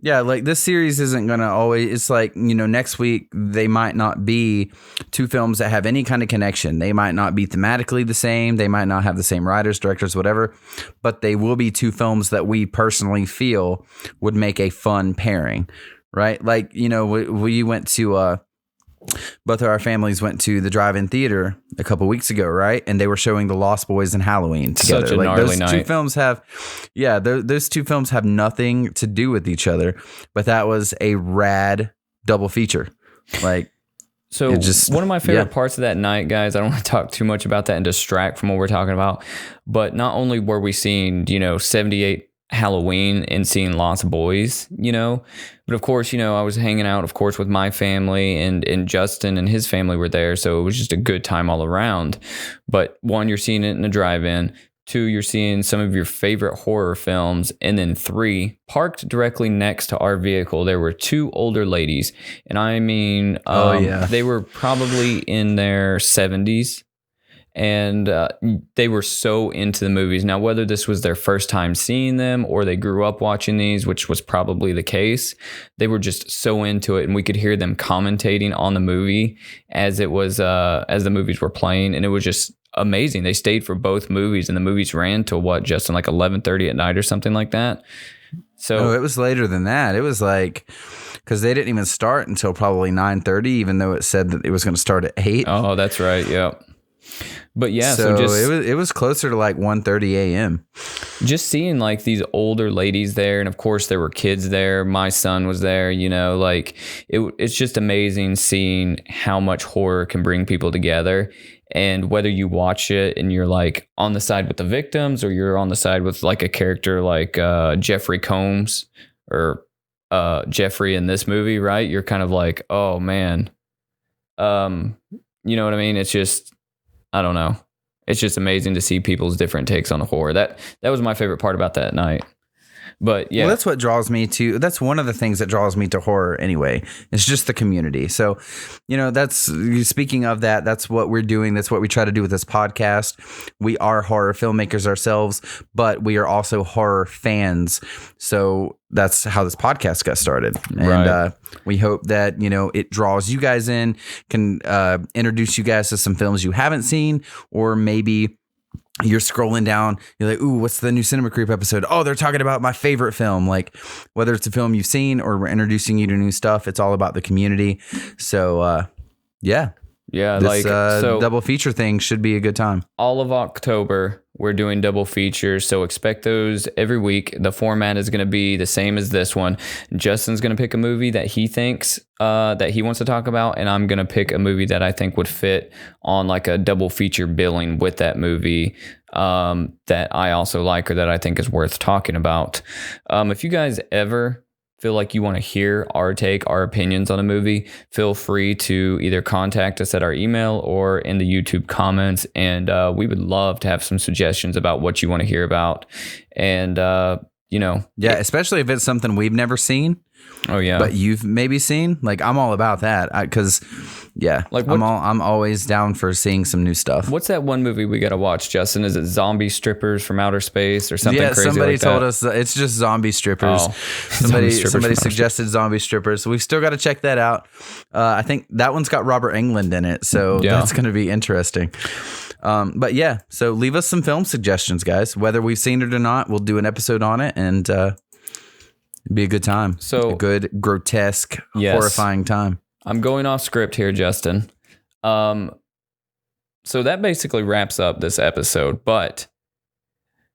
Yeah, like this series isn't going to always, it's like, next week they might not be two films that have any kind of connection. They might not be thematically the same. They might not have the same writers, directors, whatever, but they will be two films that we personally feel would make a fun pairing, right? Like, we went to, both of our families went to the drive-in theater a couple weeks ago, right? And they were showing The Lost Boys and Halloween together. Such a gnarly night. Two films have, those two films have nothing to do with each other, but that was a rad double feature. Like, so one of my favorite parts of that night, guys, I don't want to talk too much about that and distract from what we're talking about, but not only were we seeing, 78 Halloween and seeing Lost Boys, but of course, I was hanging out, of course, with my family, and Justin and his family were there. So it was just a good time all around. But one, you're seeing it in a drive-in. Two, you're seeing some of your favorite horror films. And then three, parked directly next to our vehicle, there were two older ladies. And I mean, they were probably in their 70s. And they were so into the movies. Now, whether this was their first time seeing them or they grew up watching these, which was probably the case, they were just so into it. And we could hear them commentating on the movie as it was as the movies were playing. And it was just amazing. They stayed for both movies, and the movies ran till what, Justin, like 11:30 at night or something like that? So it was later than that. It was like, because they didn't even start until probably 9:30, even though it said that it was going to start at 8. Oh, that's right. Yep. But yeah, so just, it was closer to like 1:30 a.m. Just seeing like these older ladies there, and of course there were kids there. My son was there, like it's just amazing seeing how much horror can bring people together. And whether you watch it and you're like on the side with the victims, or you're on the side with like a character like Jeffrey Combs or Jeffrey in this movie, right? You're kind of like, oh man, you know what I mean? It's just, I don't know. It's just amazing to see people's different takes on the horror. That was my favorite part about that night. But yeah, well, that's what draws me to. That's one of the things that draws me to horror anyway. It's just the community. So, that's, speaking of that, that's what we're doing. That's what we try to do with this podcast. We are horror filmmakers ourselves, but we are also horror fans. So that's how this podcast got started. And we hope that, it draws you guys in, can introduce you guys to some films you haven't seen, or maybe you're scrolling down, you're like, ooh, what's the new Cinema Creep episode? Oh, they're talking about my favorite film. Like, whether it's a film you've seen or we're introducing you to new stuff, it's all about the community. So, yeah. Yeah, this double feature thing should be a good time. All of October, we're doing double features, so expect those every week. The format is going to be the same as this one. Justin's going to pick a movie that he thinks that he wants to talk about, and I'm going to pick a movie that I think would fit on like a double feature billing with that movie that I also like, or that I think is worth talking about. If you guys ever feel like you want to hear our take, our opinions on a movie, feel free to either contact us at our email or in the YouTube comments. And we would love to have some suggestions about what you want to hear about. And, especially if it's something we've never seen. Oh yeah. But you've maybe seen. Like, I'm all about that. Because I'm always down for seeing some new stuff. What's that one movie we got to watch, Justin? Is it Zombie Strippers from Outer Space or something crazy somebody like told that? us it's just Zombie Strippers. Oh, somebody suggested Zombie Strippers. So we've still got to check that out. I think that one's got Robert Englund in it. So that's going to be interesting. But yeah, so leave us some film suggestions, guys. Whether we've seen it or not, we'll do an episode on it, and it'd be a good time. So a good, grotesque, horrifying time. I'm going off script here, Justin. So that basically wraps up this episode. But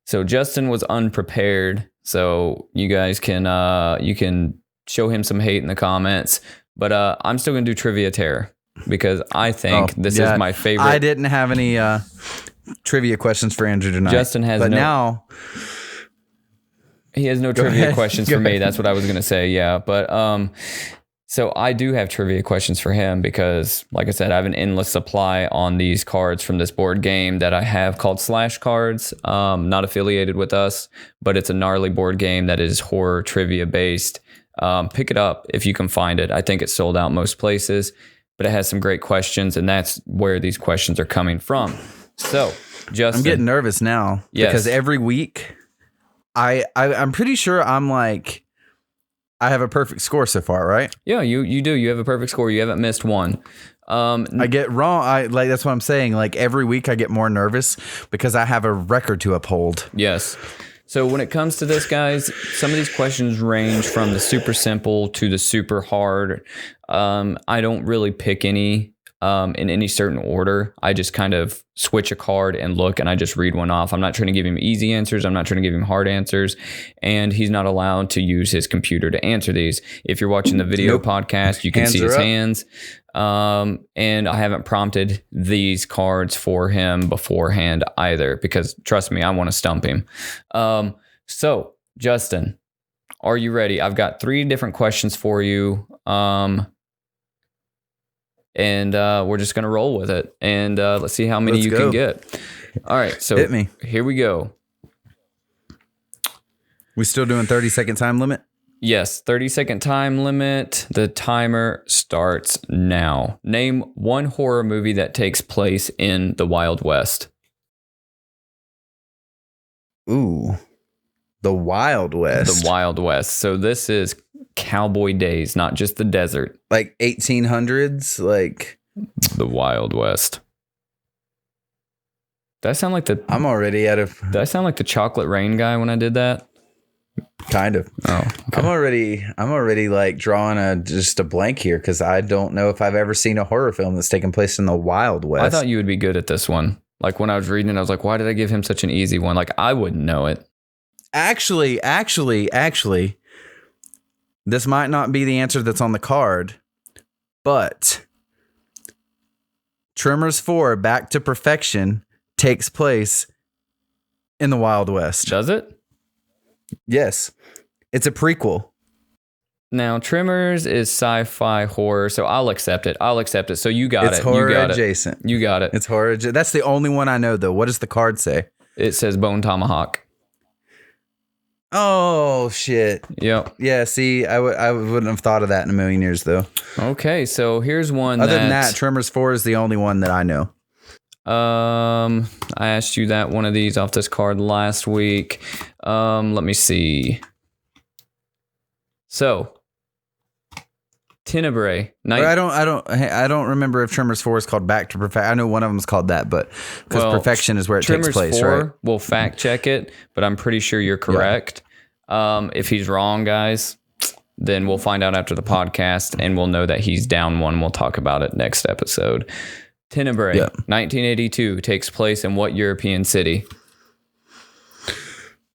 so Justin was unprepared. So you guys can you can show him some hate in the comments. But I'm still gonna do Trivia Terror, because I think this is my favorite. I didn't have any trivia questions for Andrew tonight. Justin has, but now he has no trivia questions for me. That's what I was gonna say. Yeah, but So I do have trivia questions for him because, like I said, I have an endless supply on these cards from this board game that I have called Slash Cards, not affiliated with us, but it's a gnarly board game that is horror trivia based. Pick it up if you can find it. I think it's sold out most places, but it has some great questions, and that's where these questions are coming from. So, Justin, I'm getting nervous now because every week I'm pretty sure I'm like, I have a perfect score so far, right? Yeah, you do. You have a perfect score. You haven't missed one. I get wrong. That's what I'm saying. Like every week I get more nervous because I have a record to uphold. Yes. So when it comes to this, guys, some of these questions range from the super simple to the super hard. I don't really pick any in any certain order. I just kind of switch a card and look, and I just read one off. I'm not trying to give him easy answers. I'm not trying to give him hard answers. And he's not allowed to use his computer to answer these. If you're watching the video podcast, you can see his hands. And I haven't prompted these cards for him beforehand either, because trust me, I want to stump him. So Justin, are you ready? I've got 3 different questions for you. And we're just going to roll with it. And let's see how many you can get. All right. So hit me. Here we go. We still doing 30-second time limit? Yes. 30-second time limit. The timer starts now. Name one horror movie that takes place in the Wild West. Ooh. The Wild West. The Wild West. So this is cowboy days, not just the desert. Like 1800s, like the Wild West. That sound like the I'm already out of Did I sound like the Chocolate Rain guy when I did that? Kind of. Oh, okay. I'm already like drawing just a blank here because I don't know if I've ever seen a horror film that's taken place in the Wild West. I thought you would be good at this one. Like when I was reading it, I was like, why did I give him such an easy one? Like I wouldn't know it. Actually, this might not be the answer that's on the card, but Tremors 4 Back to Perfection takes place in the Wild West. Does it? Yes. It's a prequel. Now, Tremors is sci-fi horror, so I'll accept it. So you got it. It's horror you got adjacent. You got it. It's horror. That's the only one I know, though. What does the card say? It says Bone Tomahawk. Oh, shit. Yep. Yeah, see, I wouldn't have thought of that in a million years, though. Okay, so here's one Other than that, Tremors 4 is the only one that I know. I asked you that one of these off this card last week. Let me see. So, Tenebrae. I don't remember if Tremors 4 is called Back to Perfection. I know one of them is called that, but because Perfection is where it takes place, Tremors 4, right? We'll fact check it, but I'm pretty sure you're correct. Yeah. If he's wrong, guys, then we'll find out after the podcast, and we'll know that he's down one. We'll talk about it next episode. Tenebrae, 1982, takes place in what European city?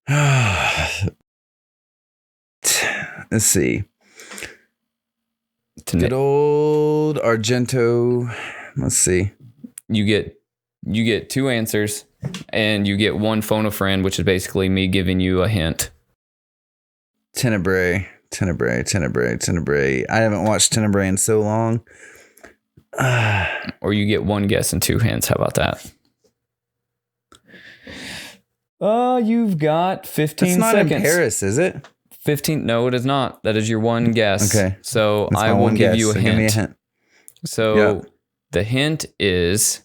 Let's see. Good old Argento. Let's see. You get 2 answers, and you get one phone a friend, which is basically me giving you a hint. Tenebrae. I haven't watched Tenebrae in so long. Or you get 1 guess and 2 hints. How about that? You've got 15 seconds. It's not seconds. in Paris, is it? 15. No, it is not. That is your 1 guess. Okay. So I will give you a hint. Give me a hint. So the hint is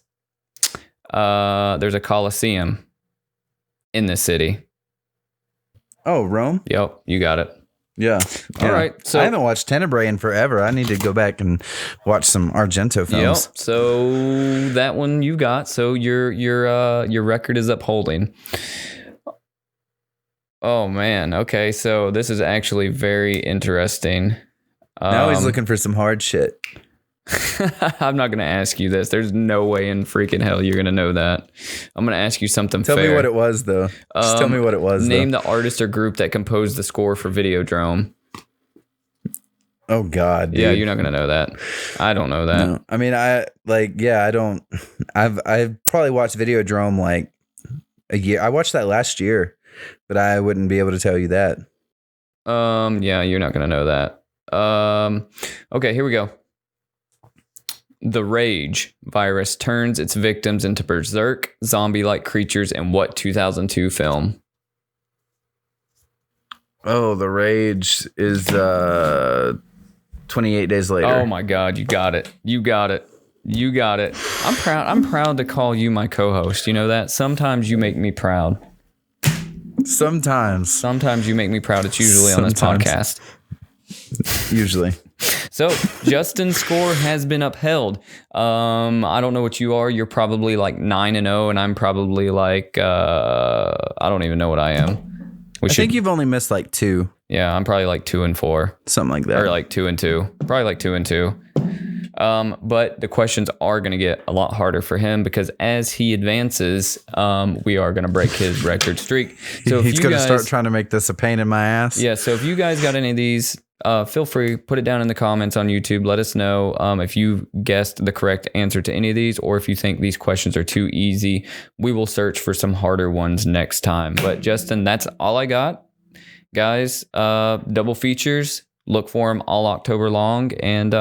there's a Colosseum in this city. Oh, Rome? Yep, you got it. Yeah. All right. So I haven't watched Tenebrae in forever. I need to go back and watch some Argento films. Yep. So that one you got. So your record is upholding. Oh man. Okay. So this is actually very interesting. Now he's looking for some hard shit. I'm not going to ask you this. There's no way in freaking hell you're going to know that. I'm going to ask you something fair. Tell me what it was, though. Just tell me what it was. Name the artist or group that composed the score for Videodrome. Oh, God. Dude. Yeah, you're not going to know that. I don't know that. No. I mean, I don't. I've probably watched Videodrome like a year. I watched that last year, but I wouldn't be able to tell you that. Yeah, you're not going to know that. Okay, here we go. The Rage virus turns its victims into berserk, zombie-like creatures in what 2002 film? Oh, The Rage is 28 Days Later. Oh my God, you got it. You got it. You got it. I'm proud to call you my co-host. You know that? Sometimes you make me proud. Sometimes you make me proud. It's usually on this podcast. Usually. So Justin's score has been upheld. I don't know what you are. You're probably like 9-0, and I'm probably like I don't even know what I am. I think you've only missed like 2. Yeah, I'm probably like 2-4, something like that, or like 2-2. Probably like 2-2. But the questions are going to get a lot harder for him because as he advances, we are going to break his record streak. So he's going to start trying to make this a pain in my ass. Yeah. So if you guys got any of these, feel free, put it down in the comments on YouTube. Let us know if you guessed the correct answer to any of these, or if you think these questions are too easy. We will search for some harder ones next time. But Justin, that's all I got. Guys, double features. Look for them all October long, and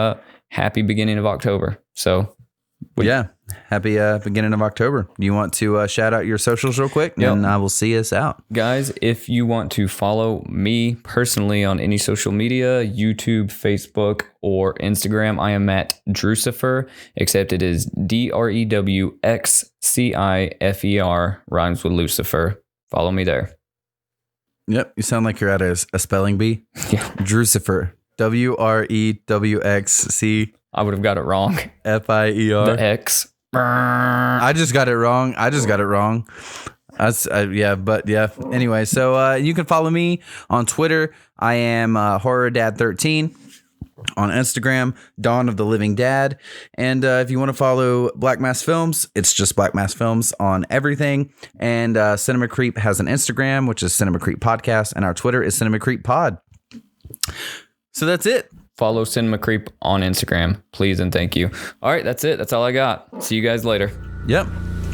happy beginning of October. So, happy beginning of October. You want to shout out your socials real quick, and I will see us out. Guys, if you want to follow me personally on any social media, YouTube, Facebook, or Instagram, I am at Drucifer, except it is DREWXCIFER, rhymes with Lucifer. Follow me there. Yep, you sound like you're at a spelling bee. Yeah. Drucifer. WREWXC. I would have got it wrong. FIER. The X. I just got it wrong. That's Anyway, so you can follow me on Twitter. I am HorrorDad13. On Instagram, Dawn of the Living Dad. And if you want to follow Black Mass Films, it's just Black Mass Films on everything. And Cinema Creep has an Instagram, which is Cinema Creep Podcast, and our Twitter is Cinema Creep Pod. So that's it. Follow Cinema Creep on Instagram, please and thank you. All right, that's it. That's all I got. See you guys later. Yep.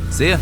See ya.